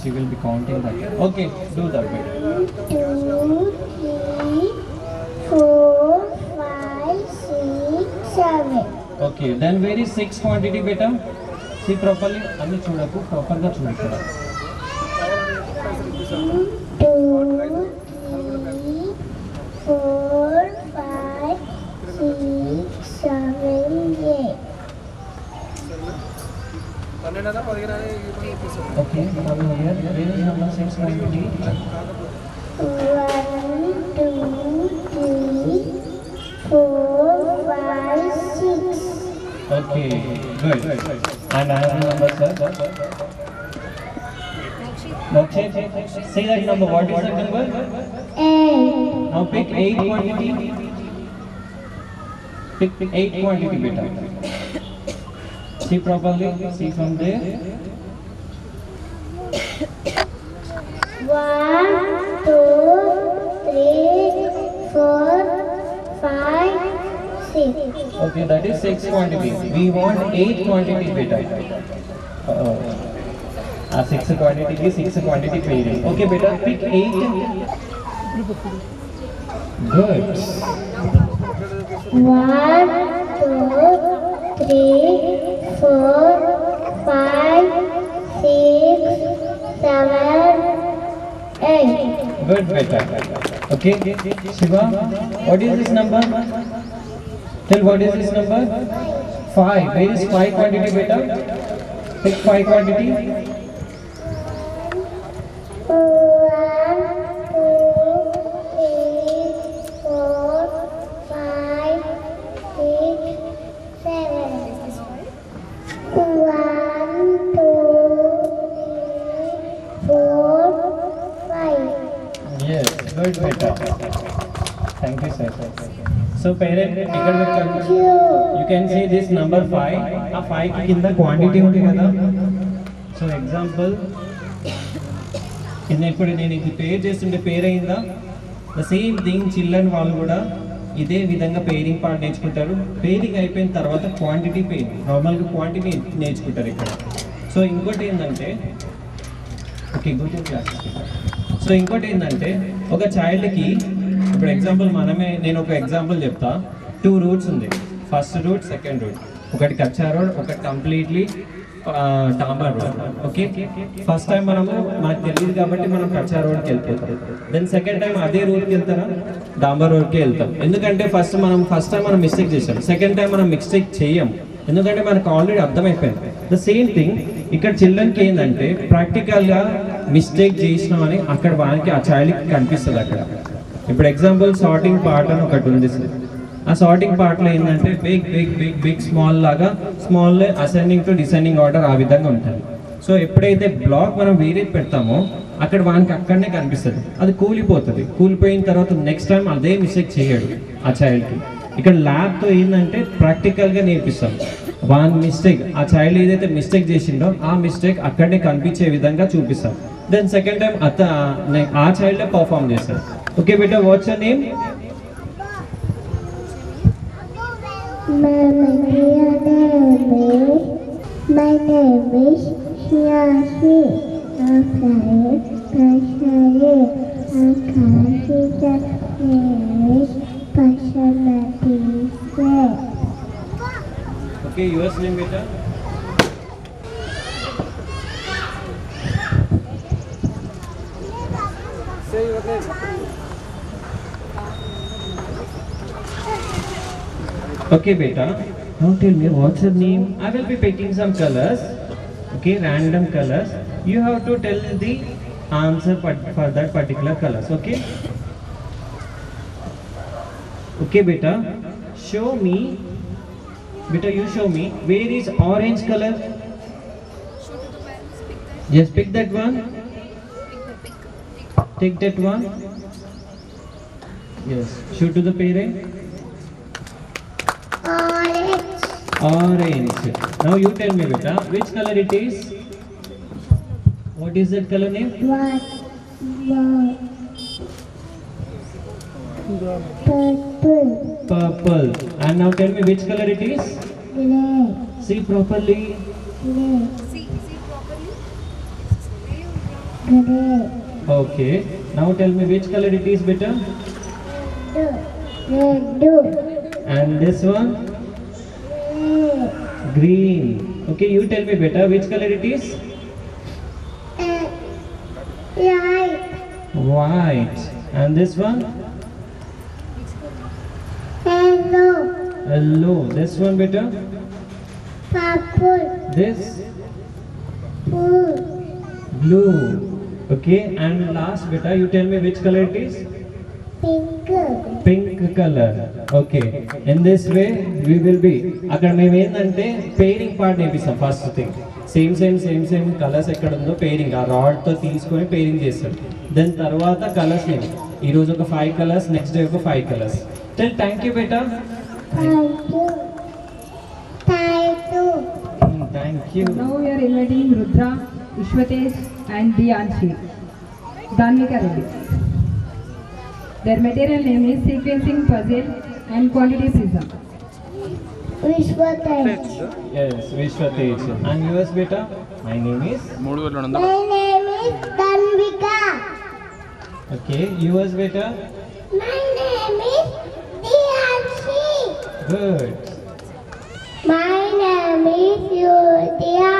She will be counting that. Okay, do that beta. 2, 3, 4, 5, 6, 7. Okay, then where is 6 quantity beta? See properly. Anni chudaku, proper ga chudu ikkada. 2, 3, 4, 5, 6, 7, 8. Okay, come here. Where is number 6 quantity? 1, 2, 3, 4, 5, 6. Okay, good. And I have the number, sir. Mokshit, say that number. What is that number? 8. Now pick 8 quantity. Pick 8 quantity beta. See properly. See from there. 1, 2, 3, 4, 5, 6. Okay, that is 6 quantity. We want 8 quantity beta. 6 quantity ki 6 quantity pairing. Okay beta, pick 8. Good. 1, 2, 3, 4, 5, 6, 7, 8. Good beta. Okay, Shiva, what is this number? Tell what is this number? 5. Where is 5 quantity beta? Pick 5 quantity. 1, 2, 3, 4, 5, 6, 7. 1, 2, 3, 4, 5. Yes, good beta. Thank you sir. So parent, you can see this number 5. A 5 ki kinda quantity undi kada. So example, ఇప్పుడు నేను ఇది పేర్ చేస్తుంటే పేర్ అయిందా? The same thing children వాళ్ళు కూడా ఇదే విధంగా pairing part నేర్చుకుంటారు. పేరింగ్ అయిపోయిన తర్వాత క్వాంటిటీ పేరింగ్, నార్మల్గా క్వాంటిటీ నేర్చుకుంటారు ఇక్కడ. సో ఇంకోటి ఏంటంటే ఓకే గుడ్ క్లాస్. సో ఇంకోటి ఏంటంటే ఒక చైల్డ్కి ఇప్పుడు ఎగ్జాంపుల్ నేను ఒక ఎగ్జాంపుల్ చెప్తా. 2 రూట్స్ ఉంది, ఫస్ట్ రూట్ సెకండ్ రూట్. ఒకటి కచ్చా రోడ్, ఒకటి కంప్లీట్లీ డాంబర్ రోడ్. ఓకే, ఫస్ట్ టైం మనకు తెలియదు కాబట్టి మనం కచ్చా రోడ్కి వెళ్ళిపోతాం. దెన్ సెకండ్ టైం అదే రోడ్కి వెళ్తారా, డాంబర్ రోడ్కి వెళ్తాం. ఎందుకంటే ఫస్ట్ టైం మనం మిస్టేక్ చేసాం, సెకండ్ టైం మనం మిస్టేక్ చేయం, ఎందుకంటే మనకు ఆల్రెడీ అర్థమైపోయింది. ద సేమ్ థింగ్ ఇక్కడ చిల్డ్రన్కి ఏంటంటే ప్రాక్టికల్గా మిస్టేక్ చేసినామని అక్కడ వాళ్ళకి ఆ చైల్డ్కి కనిపిస్తుంది అక్కడ. ఇప్పుడు ఎగ్జాంపుల్ సార్టింగ్ పార్ట్ అని ఒకటి ఉంది సార్. ఆ సార్టింగ్ పార్ట్లో ఏంటంటే big big big big small లాగా, small ascending to descending order ఆ విధంగా ఉంటుంది. సో ఎప్పుడైతే బ్లాక్ మనం వేరే పెడతామో అక్కడ వానికి అక్కడనే కనిపిస్తుంది, అది కూలిపోతుంది. కూలిపోయిన తర్వాత నెక్స్ట్ టైం అదే మిస్టేక్ చేయడు ఆ చైల్డ్కి. ఇక్కడ ల్యాబ్తో ఏంటంటే ప్రాక్టికల్గా నేర్పిస్తాం. వాన్ మిస్టేక్, ఆ చైల్డ్ ఏదైతే మిస్టేక్ చేసిండో ఆ మిస్టేక్ అక్కడనే కనిపించే విధంగా చూపిస్తాం. దెన్ సెకండ్ టైం ఆ చైల్డ్ పర్ఫామ్ చేస్తారు. Okay beta, what's your name? My name is Shiashi. Okay, yours name beta? Say your name. Okay beta, now tell me what's your name? I will be picking some colors, okay, random colors. You have to tell the answer for that particular colors, okay? Okay beta, show me, beta you show me, where is orange color? Yes, pick that one. Take that one. Yes, show to the parent. Orange. Now you tell me beta, which color it is? What is that color name? Purple. Purple. And now tell me which color it is? Grey. See properly. Grey. Grey. Okay. Now tell me which color it is beta? Red. And this one? Green. Okay, you tell me beta, which color it is? White. White. And this one? Yellow. Yellow. This one beta? Purple. This? Blue. Okay, and last beta, you tell me which color it is? Pink color. Okay, in this way we will be అక్కడ మేము ఏంటంటే pairing part నేర్పిస్తాం. First thing same colours ఎక్కడ ఉందో pairing ఆ rod తో తీసుకొని pairing చేస్తాం. దెన్ తర్వాత కలర్స్ నేర్పిస్తాం. ఈ రోజు ఒక 5 కలర్స్, నెక్స్ట్ డే ఒక 5 colours. Tell thank you beta. Thank you. Thank you. Thank you. Now we are inviting Rudra, Ishwatesh and Dianshi. Dhanmika Reddy. Their material name is sequencing puzzle and quantity prism. Vishwatesh. Yes, Vishwatesh. And yours beta? My name is. 3,200. My name is Dhanmika. Okay, yours beta? My name is Dianshi. Good. My name is Yudhya.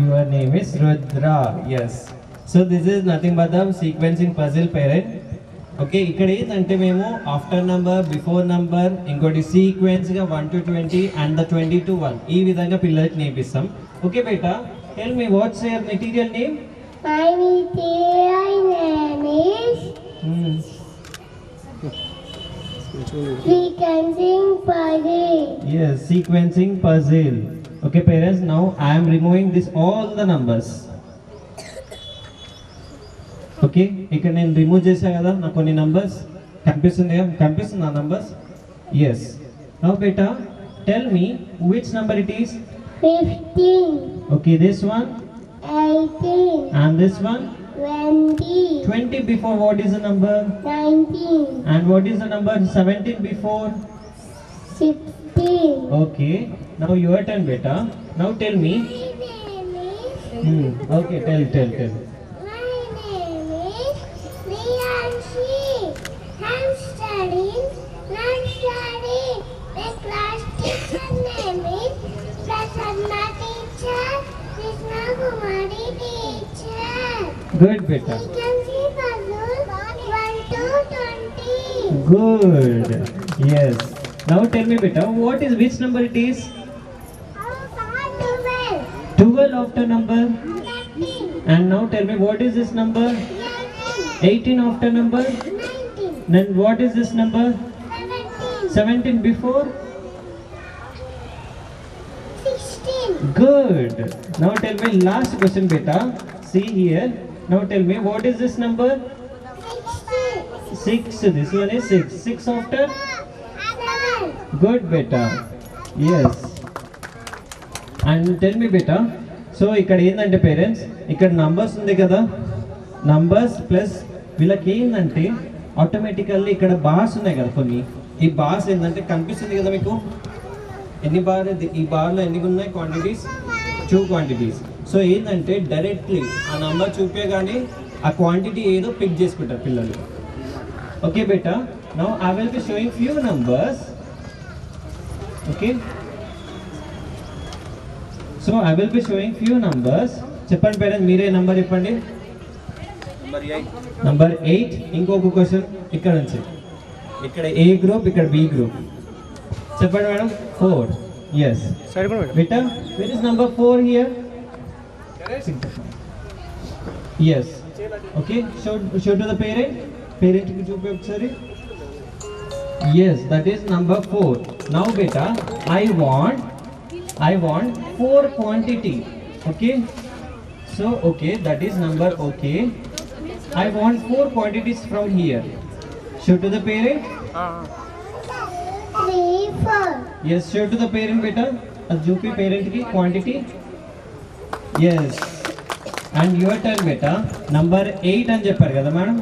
Your name is Rudra. Yes. So this is nothing but the sequencing puzzle parent. Okay, ఇక్కడ ఏంటంటే మేము after number, before number, ఇంకోటి సీక్వెన్స్గా 1 to 20 and the 20 to 1 ఈ విధంగా పిల్లలకి నేర్పిస్తాం. Okay బేటా, tell me what's your material name? My material name is sequencing puzzle. Yes, sequencing puzzle. Okay parents, now I am removing this all the numbers. Okay, ఇక్కడ నేను remove చేశా కదా, నాకు కొన్ని నంబర్స్ కనిపిస్తుంది ఆ నంబర్స్. ఎస్. నౌ బేటా tell me which number it is? 15. Okay, this one 18. and this one 20. 20 before what is the number? 19. And what is the number 17 before? 16. Okay, now your turn beta. Now tell me. My name is Okay, tell. My name is Dianshi. I'm studying, not studying. My class teacher name is Prasanna teacher. Krishna Kumari teacher. Good beta. Sequencing puzzle 1 to 20. Good. Yes. Now tell me beta, what is which number it is? 12. 12 after number. 13. And now tell me what is this number? 18 after number. 19. Then what is this number? 17. 17 before. 16. Good. Now tell me last question beta. See here. Now tell me what is this number? 16. 6. This one is 6. 6 after. 7. Good beta. Yes. And tell me beta. So ఇక్కడ ఏంటంటే parents, ఇక్కడ numbers ఉంది కదా, numbers plus వీళ్ళకి ఏంటంటే automatically ఇక్కడ bars ఉన్నాయి కదా కొన్ని, ఈ బార్స్ ఏంటంటే కనిపిస్తుంది కదా మీకు, ఎన్ని బార్, ఈ బార్లో ఎన్ని ఉన్నాయి క్వాంటిటీస్? 2 క్వాంటిటీస్. సో ఏంటంటే డైరెక్ట్లీ ఆ నంబర్ చూపేగానే ఆ క్వాంటిటీ ఏదో పిక్ చేసుకుంటారు పిల్లలు. ఓకే బేటా, now I will be showing few numbers. Okay, so I will be showing few numbers. చెప్పండి పేరెంట్స్, మీరే నంబర్ చెప్పండి. నంబర్ 8. ఇంకొక క్వశ్చన్ ఇక్కడ నుంచి, ఇక్కడ ఏ గ్రూప్, ఇక్కడ బి గ్రూప్. చెప్పండి మేడం. 4. ఎస్ బేటా, where is number 4 here? Yes. Okay, show to the పేరెంట్కి చూపి ఒకసారి. Yes, that is number 4. Now బేటా I want 4 quantity. Okay, so okay, that is number. Okay, I want 4 quantities from here. Show to the parent. 3, 4. Yes, show to the parent beta. Ajupi parent ki quantity. Yes. And your turn beta. Number 8 అని చెప్పారు కదా madam.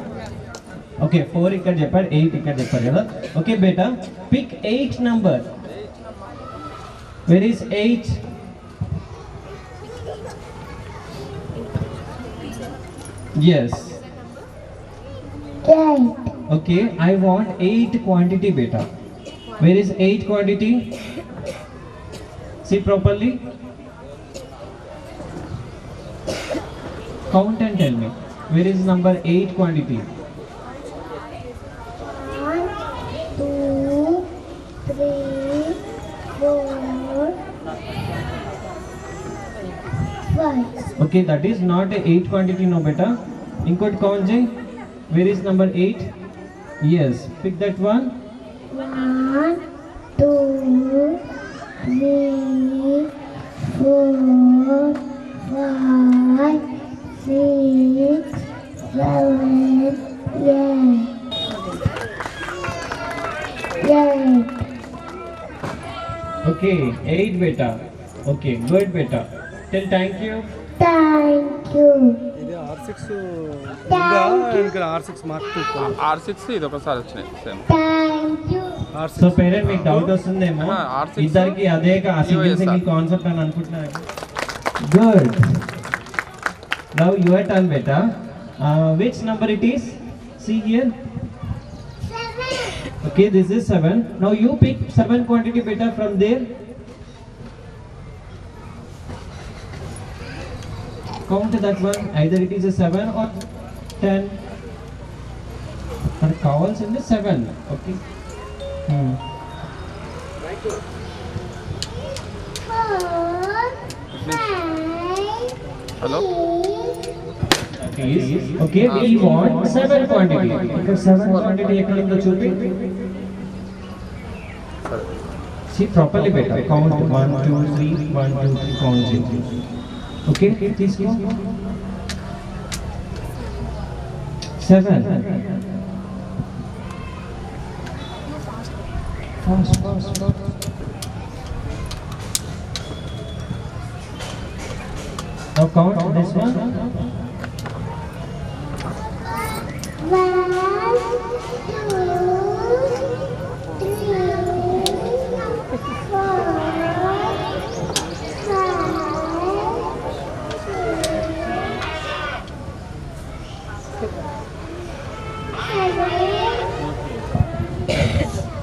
Okay, 4 ఇక్కడ చెప్పారు, 8 ఇక్కడ చెప్పారు కదా. Okay beta, pick 8 number. Where is 8? Yes. 8. Okay, I want 8 quantity beta. Where is 8 quantity? See properly. Count and tell me. Where is number 8 quantity? 1, 2, 3, 4, 5. Okay, that is not a 8 quantity no beta. Incode count jay. Where is number 8? Yes, pick that one. 1, 2, 3, 4, 5, 6, 7, 8. Okay, 8 beta. Okay, good beta. Tell thank you. Thank you. ఇది R6 Thank you. R6 Mark 2 R6 ఇది ఒకసారి వచ్చినాయి same. Thank you. So parent మీకు doubt వస్తుందేమో R6 ఇద్దరికి అదే single concept అని అనుకుంటున్నారు. Good. Now your turn beta. Which number it is? See here. Okay, this is 7. Now you pick 7 quantity beta from there. Count that one. Either it is a 7 or 10. And cowls in the 7. Okay. 4, Hello? 5, 6. Okay, we want 7 quantity. Okay, 7 quantity ఎక్కడ ఉందో చూపి. See properly beta. Count 1, 2, 3, 1, 2, 3, count 0. Okay, తీసుకో. 7. Fast. Now count this one. 1, 2, 3, 4, 5, 6, 7.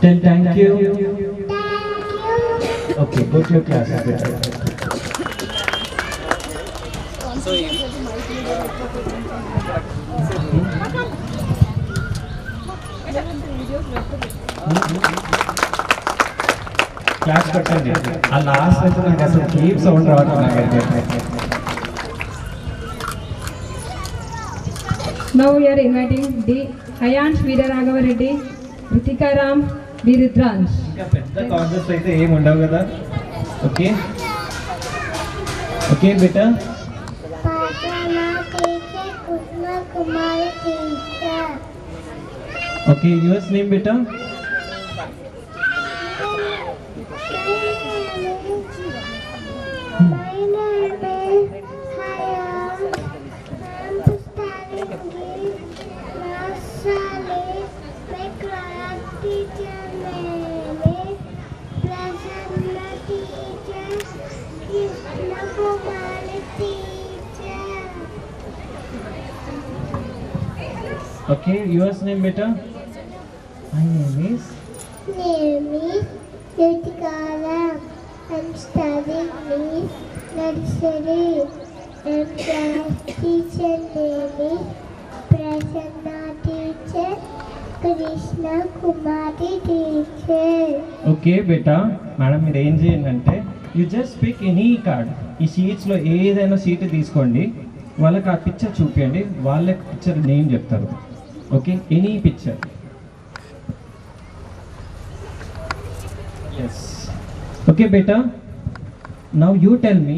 Then thank you. Thank you. Okay, go to your class. Class పెట్టండి. ఆ last అయితే నాకు అసలు keep sound రావట్లేదు నాకైతే. Now we are inviting the Hayansh Veeraragava Reddy, Ritika Ram, Virudrans. ఇంకా పెద్ద కాన్సెప్ట్స్ అయితే ఏమి ఉండవు కదా. Okay okay beta. Patana teacher, Kusma Kumari teacher. Okay yours name beta. My name is Hayam. I'm studying nursery. My class teacher name is Prasanna teacher. Krishna Kumari teacher. Okay yours name beta. My name is Name is Ritika. I'm studying in nursery. And class teacher name is Prasanna teacher. Krishna Kumari teacher. Okay బేటా. Madam మీరు ఏం చేయండి అంటే you just pick any card. ఈ షీట్స్లో ఏదైనా sheet తీసుకోండి, వాళ్ళకి ఆ పిక్చర్ చూపించండి, వాళ్ళకి పిక్చర్ నేమ్ చెప్తారు. Okay any picture. Yes okay బేటా. Now you tell me.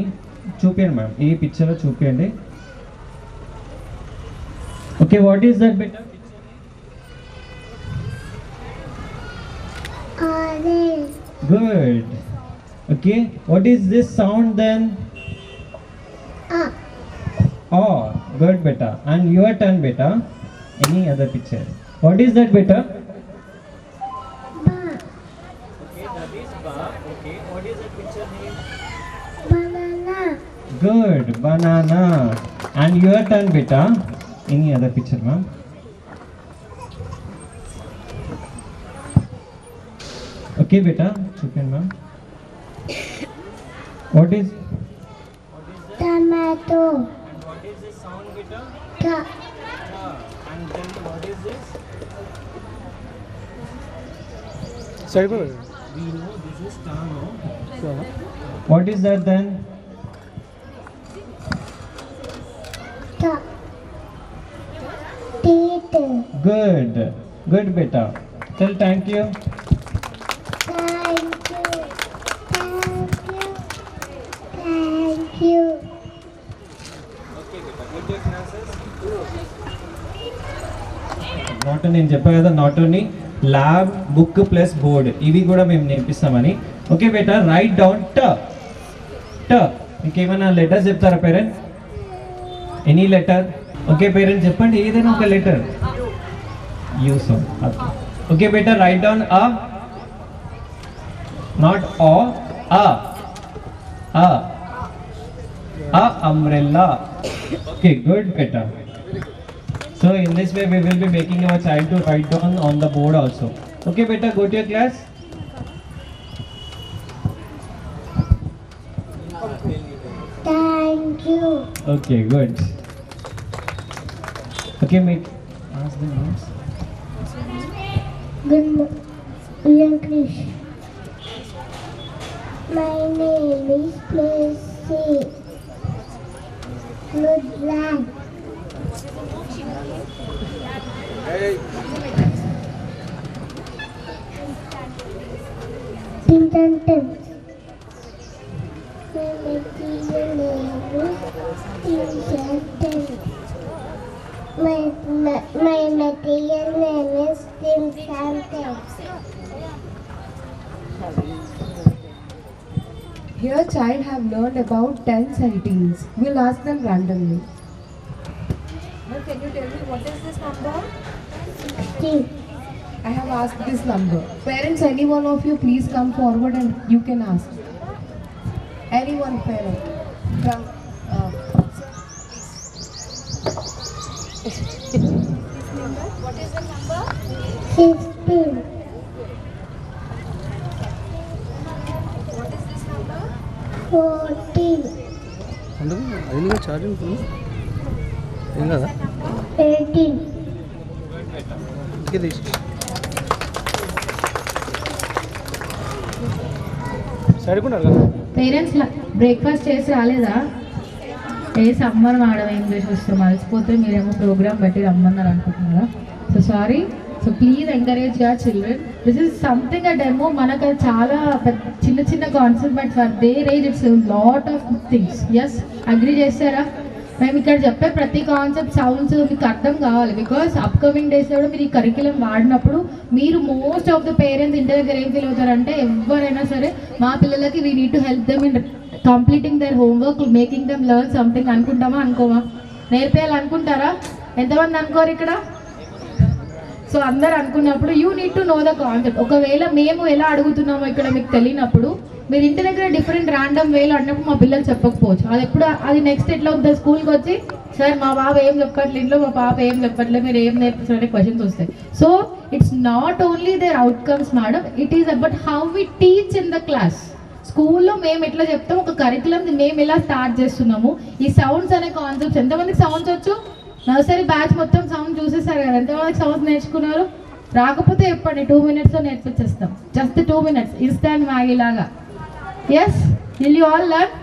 చూపించండి మ్యామ్, ఏ పిక్చర్ చూపించండి. ఓకే వాట్ ఈస్ దట్ బేటా? Orange. Good. Okay, what is this sound then? Up. Oh, good beta. And your turn beta. Any other picture? What is that beta? Ba. Okay, that is ba. Okay, what is that picture name? Banana. Good, banana. And your turn beta. Any other picture ma'am? Okay beta, chicken ma'am. What is Tomato. and what is this sound beta? Ta. And then what is this? సరిపోదు. We know this is Tano. What is that then? Ta. Teeth. Good. Good beta. Tell thank you. Thank you. Thank you. Thank you. Not నేను చెప్పాను కదా, not only lab book plus board ఇవి కూడా మేము నేర్పిస్తామని. Okay బేటా, right down ట. ఇంకేమైనా letters చెప్తారా parent? Any letter? Okay parent చెప్పండి ఏదైనా ఒక letter. You sound. Okay beta, right down a, not ఆ, a umbrella. Okay, good beta. So in this way we will be making our child to write down on the board also. Okay beta, go to your class. Thank you. Okay, good. Okay, make ask the names. Good morning, Krish. My name is Tracy. Good luck. Tintanton. My material name is Tintanton. My material name is Tintanton. Here child have learned about 10 sightings. We'll ask them randomly. Now can you tell me what is this number? 16. I have asked this number. Parents, any one of you please come forward and you can ask. Any one parent. Come. What is the number? 16. What is this number? 14. అది charging ఏం కదా 18. ఇంకే తీసి సరిపోయినారు కదా. Parents breakfast చేసి రాలేదా? ఏ summer madam English వస్తే మర్చిపోతే మీరేమో ప్రోగ్రామ్ బట్టి రమ్మన్నారు అనుకుంటున్నారా? So sorry. So please encourage your children. This is something a demo. మనకు అది చాలా చిన్న చిన్న concept, but for their age it's lot of things. Yes, agree చేస్తారా? మేము ఇక్కడ చెప్పే ప్రతి కాన్సెప్ట్ సౌండ్స్ మీకు అర్థం కావాలి. బికాస్ అప్కమింగ్ డేస్లో కూడా మీరు ఈ కరిక్యులం వాడినప్పుడు మీరు మోస్ట్ ఆఫ్ ద పేరెంట్స్ ఇంటి దగ్గర ఏం ఫీల్ అవుతారంటే, ఎవరైనా సరే మా పిల్లలకి we need to help them in completing their homework, making them learn something అనుకుంటామా అనుకోమా? నేర్పేయాలనుకుంటారా? ఎంతమంది అనుకోరు ఇక్కడ? సో అందరు అనుకున్నప్పుడు you need to know the concept. ఒకవేళ మేము ఎలా అడుగుతున్నామో ఇక్కడ మీకు తెలియనప్పుడు మీరు ఇంటి దగ్గర డిఫరెంట్ ర్యాండమ్ వేలో అన్నప్పుడు మా పిల్లలు చెప్పకపోవచ్చు. అది ఎప్పుడు అది నెక్స్ట్ ఎట్లా ఉంటుంది, స్కూల్కి వచ్చి సార్ మా బాబు ఏం చెప్పట్లేదు, ఇంట్లో మా పాప ఏం చెప్పట్లేదు, మీరు ఏం నేర్పిస్తారనే క్వశ్చన్స్ వస్తాయి. So it's not only their outcomes madam, it is about how we teach in the class. స్కూల్లో మేము ఎట్లా చెప్తాం, ఒక కరికులం మేము ఎలా స్టార్ట్ చేస్తున్నాము. ఈ సౌండ్స్ అనే కాన్సెప్ట్స్, ఎంతమందికి సౌండ్స్ వచ్చు? నర్సరీ బ్యాచ్ మొత్తం సౌండ్ చూసేసారు కదా, ఎంతమందికి సౌండ్స్ నేర్చుకున్నారు? రాకపోతే చెప్పండి, 2 minutesలో నేర్పించేస్తాం. జస్ట్ 2 minutes, ఇన్స్టాంట్ మ్యాగీ లాగా. Yes, will you all learn?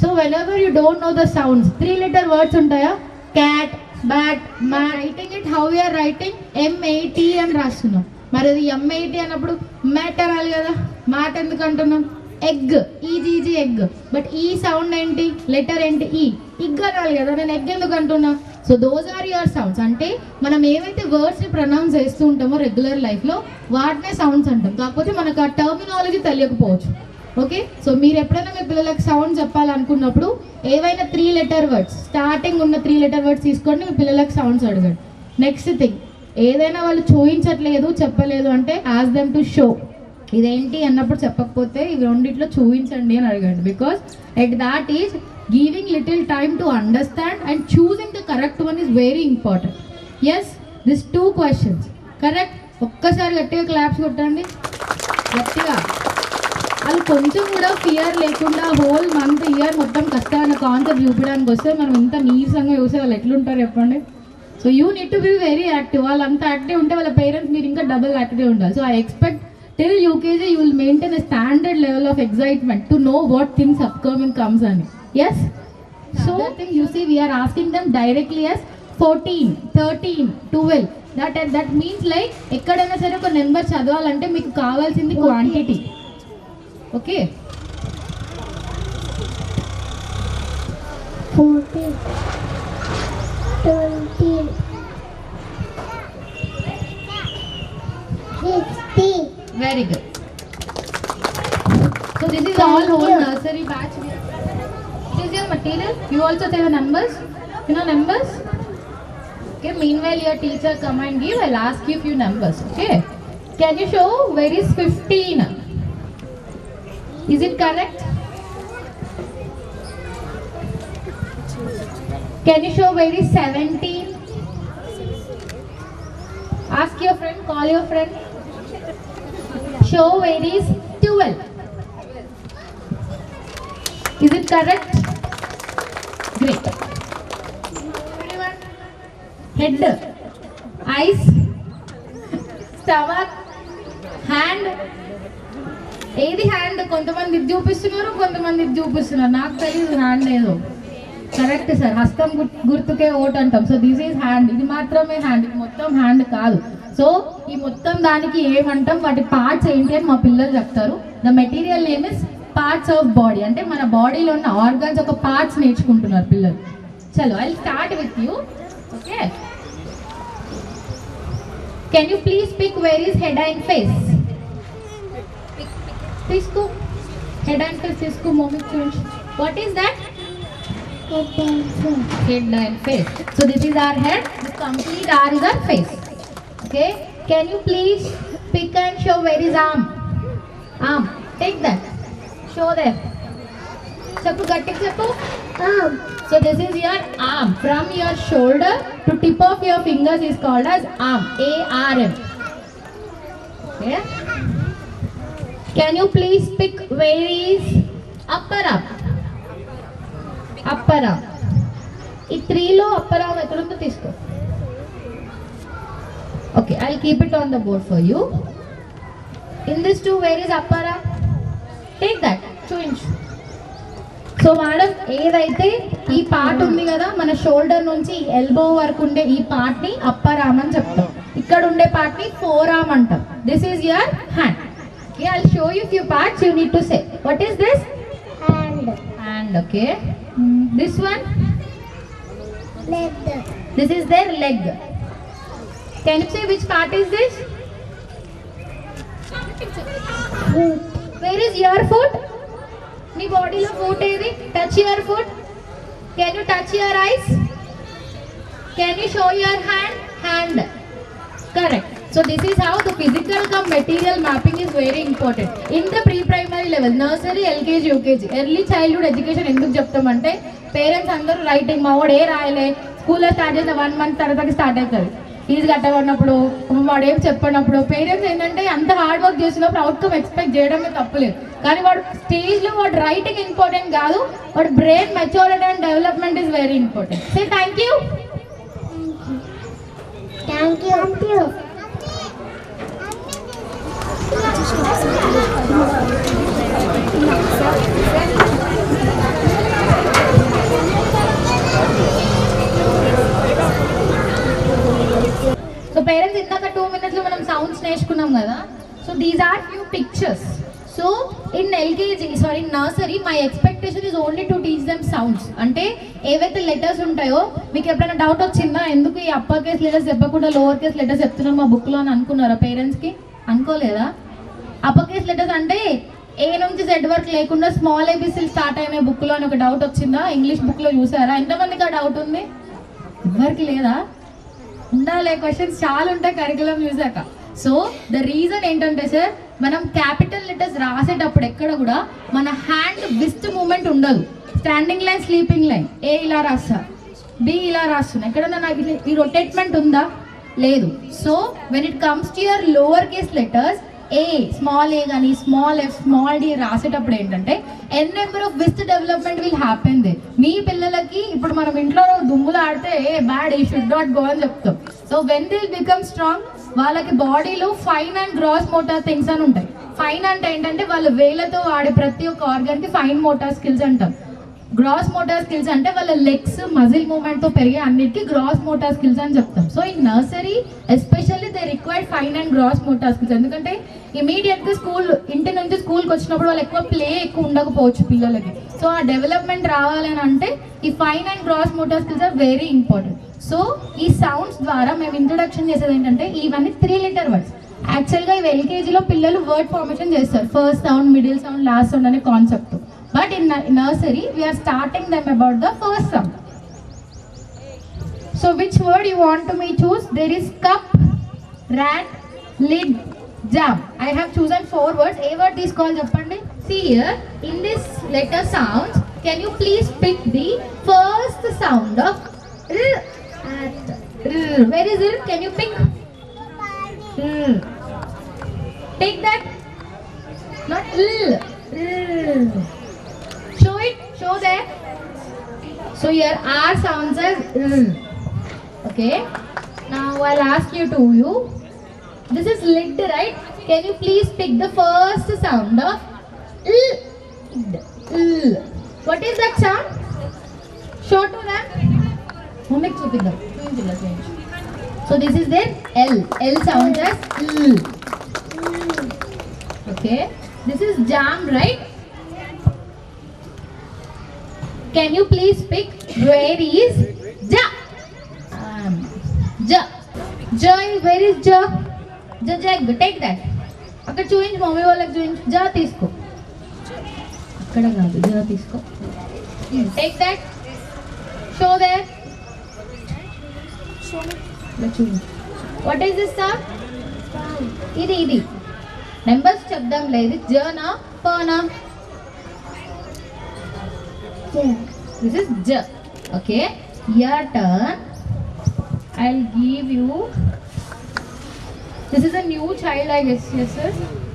So whenever you don't know the sounds, 3-letter words ఉంటాయా? Cat, bat, mat. Writing it how you are writing, MAT అని రాస్తున్నాం. మరి అది MAT అన్నప్పుడు మ్యాట్ అనాలి కదా. మ్యాట్ ఎందుకు అంటున్నాం? Egg, easy egg. బట్ ఈ సౌండ్ ఏంటి, లెటర్ ఏంటి? ఇగ్ అనాలి కదా. నేను ఎగ్ ఎందుకు అంటున్నా? So those are your sounds. అంటే మనం ఏవైతే వర్డ్స్ని ప్రొనౌన్స్ చేస్తూ ఉంటామో రెగ్యులర్ లైఫ్లో వాటినే సౌండ్స్ అంటాం. కాకపోతే మనకు ఆ టర్మినాలజీ తెలియకపోవచ్చు. ఓకే, సో మీరు ఎప్పుడైనా మీ పిల్లలకు సౌండ్ చెప్పాలనుకున్నప్పుడు ఏవైనా 3-letter వర్డ్స్, స్టార్టింగ్ ఉన్న 3-letter వర్డ్స్ తీసుకోండి, మీ పిల్లలకు సౌండ్స్ అడగండి. నెక్స్ట్ థింగ్, ఏదైనా వాళ్ళు చూపించట్లేదు చెప్పలేదు అంటే ఆస్ దెమ్ టు షో. ఇదేంటి అన్నప్పుడు చెప్పకపోతే ఇవి రెండిట్లో చూపించండి అని అడగండి. Because at that is giving little time to understand and choosing the correct one is very important. Yes, this 2 questions correct. ఒక్కసారి గట్టిగా క్లాప్స్ కొట్టండి, గట్టిగా. అది కొంచెం కూడా ఫియర్ లేకుండా హోల్ మంత్ ఇయర్ మొత్తం కష్టమైన కాన్సెప్ట్ చూపించడానికి వస్తే మనం ఇంత నీరసంగా చూసే వాళ్ళు ఎట్లుంటారు చెప్పండి. So you need to be very active. వాళ్ళు అంత యాక్టివ్ ఉంటే వాళ్ళ పేరెంట్స్ మీరు ఇంకా డబుల్ యాక్టివ్ ఉండాలి. So I expect till UKG you will maintain a standard level of excitement to know what things upcoming comes on. Yes, so thing you see we are asking them directly as 14, 13, 12. That means like ekkadaina sare oka number chadavalante meeku kavalsindi quantity. Okay, 14, 20, 60. very good. this is all whole nursery batch. It is your material. You also say the numbers. You know numbers? Okay, meanwhile your teacher come and give, I'll ask you few numbers. Okay. Can you show where is 15? Is it correct? Can you show where is 17? Ask your friend, call your friend. Show where is 12. Is it correct? Great. Everyone. Head, eyes, stomach, hand. ఏది hand? కొంతమంది ఇది చూపిస్తున్నారు, కొంతమంది ఇది చూపిస్తున్నారు. నాకు తెలియదు hand ఏదో. కరెక్ట్ సార్, హస్తం గుర్తుకే ఓట్ అంటాం. So this is hand. ఇది మాత్రమే హ్యాండ్, ఇది మొత్తం హ్యాండ్ కాదు. సో ఈ మొత్తం దానికి ఏమంటాం, వాటి పార్ట్స్ ఏంటి అని మా పిల్లలు చెప్తారు. The material name is parts of body. అంటే మన బాడీలో ఉన్న ఆర్గన్స్ ఒక పార్ట్స్ నేర్చుకుంటున్నారు పిల్లలు. చలో, I start with you. Okay, can you please pick where is head and face? తీసుకో, హెడ్ అండ్ ఫేస్ తీసుకో. మమ్మీకి చూపించు. What is that? Head and face. So this is our head. This complete R is our face. Okay. Can you please pick and show where is arm? Arm. Take that. Show them. Chappu gatti chappu. Arm. So this is your arm. From your shoulder to tip of your fingers is called as arm. A-R-M. Okay. Can you please pick where is upper arm? Upper arm. ఈ 3లో upper arm ఎక్కడుందో తీసుకో. Okay, I'll keep it on the board for you. In this 2, where is upper arm? Take that. చూపించు. So madam, ఏదైతే ఈ part ఉంది కదా, మన shoulder నుంచి ఎల్బో వరకు ఉండే ఈ పార్ట్ ని అప్పర్ ఆర్మ్ అని చెప్తాం. ఇక్కడ ఉండే పార్ట్ ని ఫోర్ ఆర్మ్ అంటాం. This is your hand. Okay, I'll show you few parts. You need to say. What is this? Hand. Hand. Okay. This one? Leg. This is their leg. Can you say which part is this? Foot. Where is your foot? నీ బాడీలో foot ఏది? Touch your foot. Can you touch your eyes? Can you show your hand? Hand. Correct. So this is how the physical cum material mapping is very important in the pre-primary level, nursery, LKG, UKG. Early childhood education ఎందుకు చెప్తామంటే parents అందరూ writing మా వాడు ఏ రాయలే, స్కూల్లో start చేసిన 1 month తర్వాతకి start అవుతుంది. Fee కట్టబడినప్పుడు వాడు ఏం చెప్పినప్పుడు పేరెంట్స్ ఏంటంటే అంత హార్డ్ వర్క్ చేసినప్పుడు అవుట్కమ్ ఎక్స్పెక్ట్ చేయడమే తప్పలేదు. కానీ వాడు స్టేజ్లో వాడు రైటింగ్ ఇంపార్టెంట్ కాదు, వాడు brain maturity and development is very important. Say thank you. Thank you. Thank you. So parents ఇందాక 2 minutes లో మనం సౌండ్స్ నేర్చుకున్నాం కదా. So these are few pictures. So in LKG nursery my expectation is only to teach them sounds. అంటే ఏవైతే letters ఉంటాయో, మీకు ఎప్పుడైనా డౌట్ వచ్చిందా ఎందుకు ఈ అప్పర్ కేస్ లెటర్స్ చెప్పకుండా లోవర్ కేస్ లెటర్స్ చెప్తున్నాం మా బుక్లో అని అనుకున్నారా? పేరెంట్స్కి అనుకోలేదా? అప్పర్ కేస్ లెటర్స్ అంటే ఏ నుంచి జెడ్ వరకు లేకుండా స్మాల్ ఏబీసీలు స్టార్ట్ అయిన బుక్లో అని ఒక డౌట్ వచ్చిందా? ఇంగ్లీష్ బుక్లో చూసారా? ఎంతమందికి ఆ డౌట్ ఉంది? ఎవరికి లేదా? ఉండాలి, క్వశ్చన్స్ చాలా ఉంటాయి కరికులం చూసాక. సో ద రీజన్ ఏంటంటే సార్, మనం క్యాపిటల్ లెటర్స్ రాసేటప్పుడు ఎక్కడ కూడా మన హ్యాండ్ విస్ట్ మూమెంట్ ఉండదు. Standing line, sleeping line. A ఇలా రాస్తా, బి ఇలా రాస్తున్నా, ఎక్కడన్నా నాకు ఈ రొటేట్మెంట్ ఉందా? లేదు. So when it comes to your lower case letters, a small a కానీ స్మాల్ ఎఫ్ స్మాల్ డి రాసేటప్పుడు ఏంటంటే n number of wrist development will happen they. మీ పిల్లలకి ఇప్పుడు మనం ఇంట్లో దుమ్ములు ఆడితే బ్యాడ్, ఈ షుడ్ నాట్ గో అని చెప్తాం. So when they'll become strong, వాళ్ళకి బాడీలో fine and gross motor things అని ఉంటాయి. ఫైన్ అంటే ఏంటంటే వాళ్ళ వేలతో వాడే ప్రతి ఒక్క ఆర్గాన్కి ఫైన్ మోటార్ స్కిల్స్ అంటాం. గ్రాస్ మోటార్ స్కిల్స్ అంటే వాళ్ళ లెగ్స్ మజిల్ మూమెంట్తో పెరిగే అన్నిటికీ గ్రాస్ మోటార్ స్కిల్స్ అని చెప్తాం. So in nursery especially they required fine and gross motor skills. ఎందుకంటే ఇమీడియట్గా ఇంటి నుంచి స్కూల్కి వచ్చినప్పుడు వాళ్ళు ఎక్కువ ఉండకపోవచ్చు పిల్లలకి. సో ఆ డెవలప్మెంట్ రావాలని అంటే ఈ fine and gross motor skills are very important. So ఈ సౌండ్స్ ద్వారా మేము ఇంట్రొడక్షన్ చేసేది ఏంటంటే ఇవన్నీ 3 letter వర్డ్స్. యాక్చువల్గా ఇవి ఎల్కేజీలో పిల్లలు వర్డ్ ఫార్మేషన్ చేస్తారు, first sound, middle sound, last sound అనే concept. But in nursery we are starting them about the first sound. So which word you want to me choose? There is cup, rat, lid, jam. I have chosen 4 words. A word తీసుకోవాలి చెప్పండి. See here, in this letter sounds, can you please pick the first sound of r? Where is it? Can you pick? Take that. Not l. Show it. Show there. So here R sounds as r. Okay. Now I'll ask you to you. This is lid, right? Can you please pick the first sound of l? L. What is that sound? Show to them. Mummy chupidam. So this is their L. L sounds as l. Okay. This is jam, right? Can you please pick where is ja? Ja. Ja, where is ja? Ja, jag. Take that. అక్కడ చూయించు, mummy వాళ్ళకి చూయించు. జా తీసుకో. అక్కడ కాదు, jar తీసుకో. Take that. Show there. చూయించు. What is this sound? ఇది numbers చెప్దాం లేదు. జనా పనా? దిస్ ఇస్ జ. Okay, your turn. I'll give you. This is a new child, I guess. Yes, sir.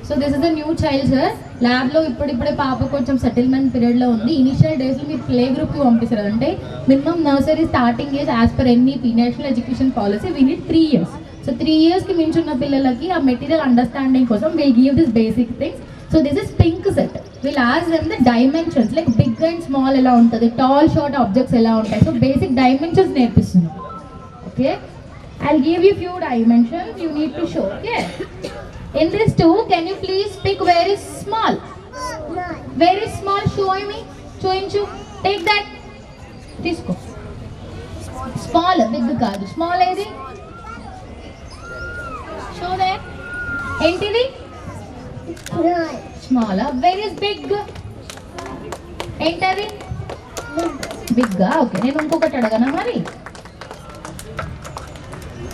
So this is a new child, sir. Lab లో ఇప్పుడిప్పుడే పాప కొంచెం సెటిల్మెంట్ పీరియడ్ లో ఉంది. ఇనిషియల్ డేస్ లో మీరు ప్లే గ్రూప్ కి పంపిస్తారు. అంటే minimum nursery starting age as per NEP national education policy we need 3 years. So 3 years కి మించి ఉన్న పిల్లలకి ఆ మెటీరియల్ అండర్స్టాండింగ్ కోసం will give this basic things. So this is pink set. Will ask them the dimensions, like big and small ఎలా ఉంటుంది, tall short objects ఎలా ఉంటాయి. సో బేసిక్ డైమెన్షన్స్ నేర్పిస్తున్నాం. Okay, I'll give you few dimensions you need to show. Okay, in this 2, can you please pick where is small? Where is small? Show me. Show. Take that. తీసుకో. Small, big కాదు. Small ఏది? Show that. ఏంటిది? Small. Where is big? ఏంటది? Big. Okay, నేను ఇంకొకటి అడగనా మరి?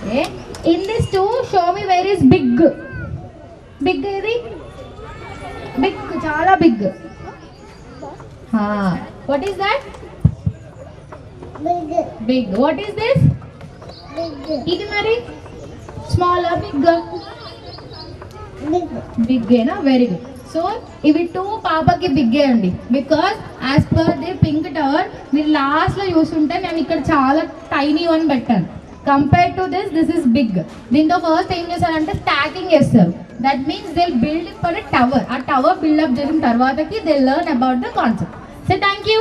Okay. In this 2, show me where is big. Big ఏది? Big, చాలా big. What is that? Big. What is this? ఇది మరి small, big ఏనా? Very good. సో ఇవి 2 పాపకి బిగ్గే అండి. Because as per the pink tower మీరు లాస్ట్లో చూస్తుంటే నేను ఇక్కడ చాలా టైనీ వన్ పెట్టాను. Compare to this is big. దీంతో ఫస్ట్ ఏం చేస్తారంటే స్టాకింగ్ చేస్తారు. That means they build for a tower. ఆ టవర్ బిల్డప్ చేసిన తర్వాతకి they learn about the concept. So thank you.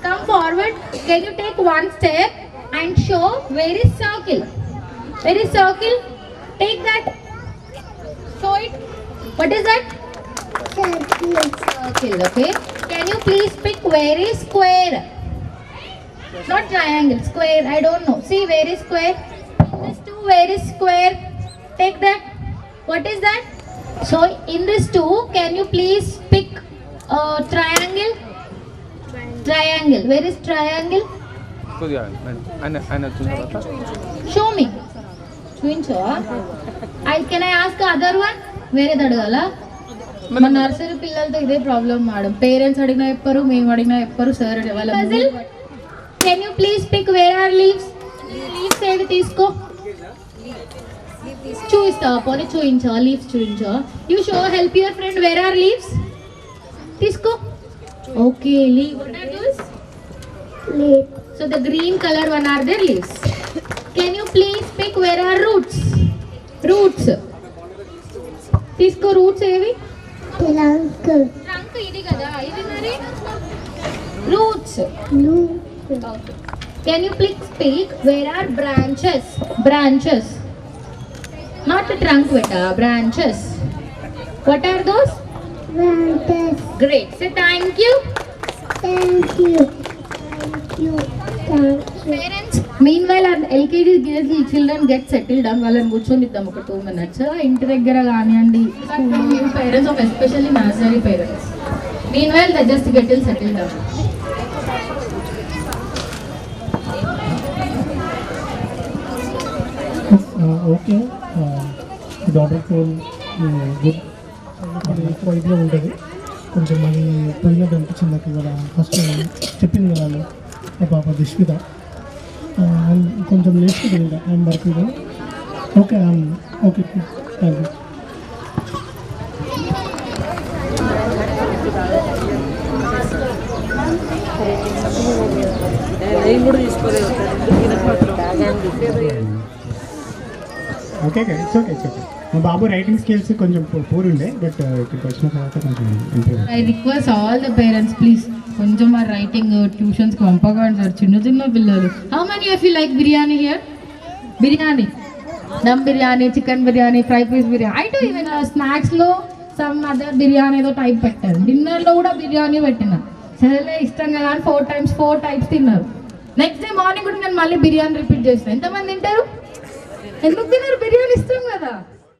Come forward. Can you take one step and show where is circle? Where is circle? Take that. Show it. What is that? Circle. Okay. Can you please pick where is square? Not triangle. Square. I don't know. See where is square? In this 2, where is square? Take that. What is that? So in this 2, can you please pick triangle? Triangle. Where is triangle? Show me. Can I ask other one? వేరేది అడగాల? మన nursery పిల్లలతో ఇదే problem madam. Parents అడిగినా చెప్పరు, మేము అడిగినా చెప్పరు, సార్ వాళ్ళ. Can you please pick where are leaves? Leaves ఏవి తీసుకో. చూపిస్తావా? పోనీ చూపించా. లీవ్స్ చూపించా. You show help your friend. Where are leaves? తీసుకో. Okay, leave. What are those? Leaf. So the green color one are their leaves. Can you please pick where are roots? Roots. తీసుకో. Roots ఏవి? Trunk. Trunk ఇది కదా, ఇది మరి roots. Can you please speak where are branches? Branches. Not the trunk beta, branches. What are those? Branches. Great. So thank you. Thank you. Thank you. Thank you. Parents, meanwhile, our LKG children get settled down. వాళ్ళని కూర్చొనిద్దాం ఒక 2 minutes. ఇంటి దగ్గర కానివ్వండి, parents of especially nursery parents. Meanwhile, they just get settled down. Okay daughter phone good ఎక్కువ ఇదిగా ఉంటుంది కొంచెం అది పోయినట్టు అనిపించింది నాకు ఇవాళ ఫస్ట్ చెప్పింది కదా వాళ్ళు మా పాప దిష్విత కొంచెం నేర్చుకుంటుంది I'm working okay okay thank you okay it's okay మా బాబు రైటింగ్ స్కిల్స్ కొంచెం పూర్ ఉండే బట్ ఇక్కడికి వచ్చిన తర్వాత కొంచెం improve. I request all the parents, please, కొంచెం ఆ రైటింగ్ ట్యూషన్స్కి పంపకండి సార్, చిన్న చిన్న పిల్లలు. How many of you like biryani here? Biryani, dum biryani, chicken biryani, fry piece biryani. I to even స్నాక్స్లో సమ్ అదర్ బిర్యానీ ఏదో టైప్ పెట్టారు, డిన్నర్లో కూడా బిర్యానీ పెట్టిన. సరేలే ఇష్టం కదా అని 4 types తిన్నారు. నెక్స్ట్ డే మార్నింగ్ కూడా నేను మళ్ళీ బిర్యానీ రిపీట్ చేస్తాను. ఎంతమంది తింటారు? ఎందుకు తిన్నారు? బిర్యానీ ఇష్టం కదా.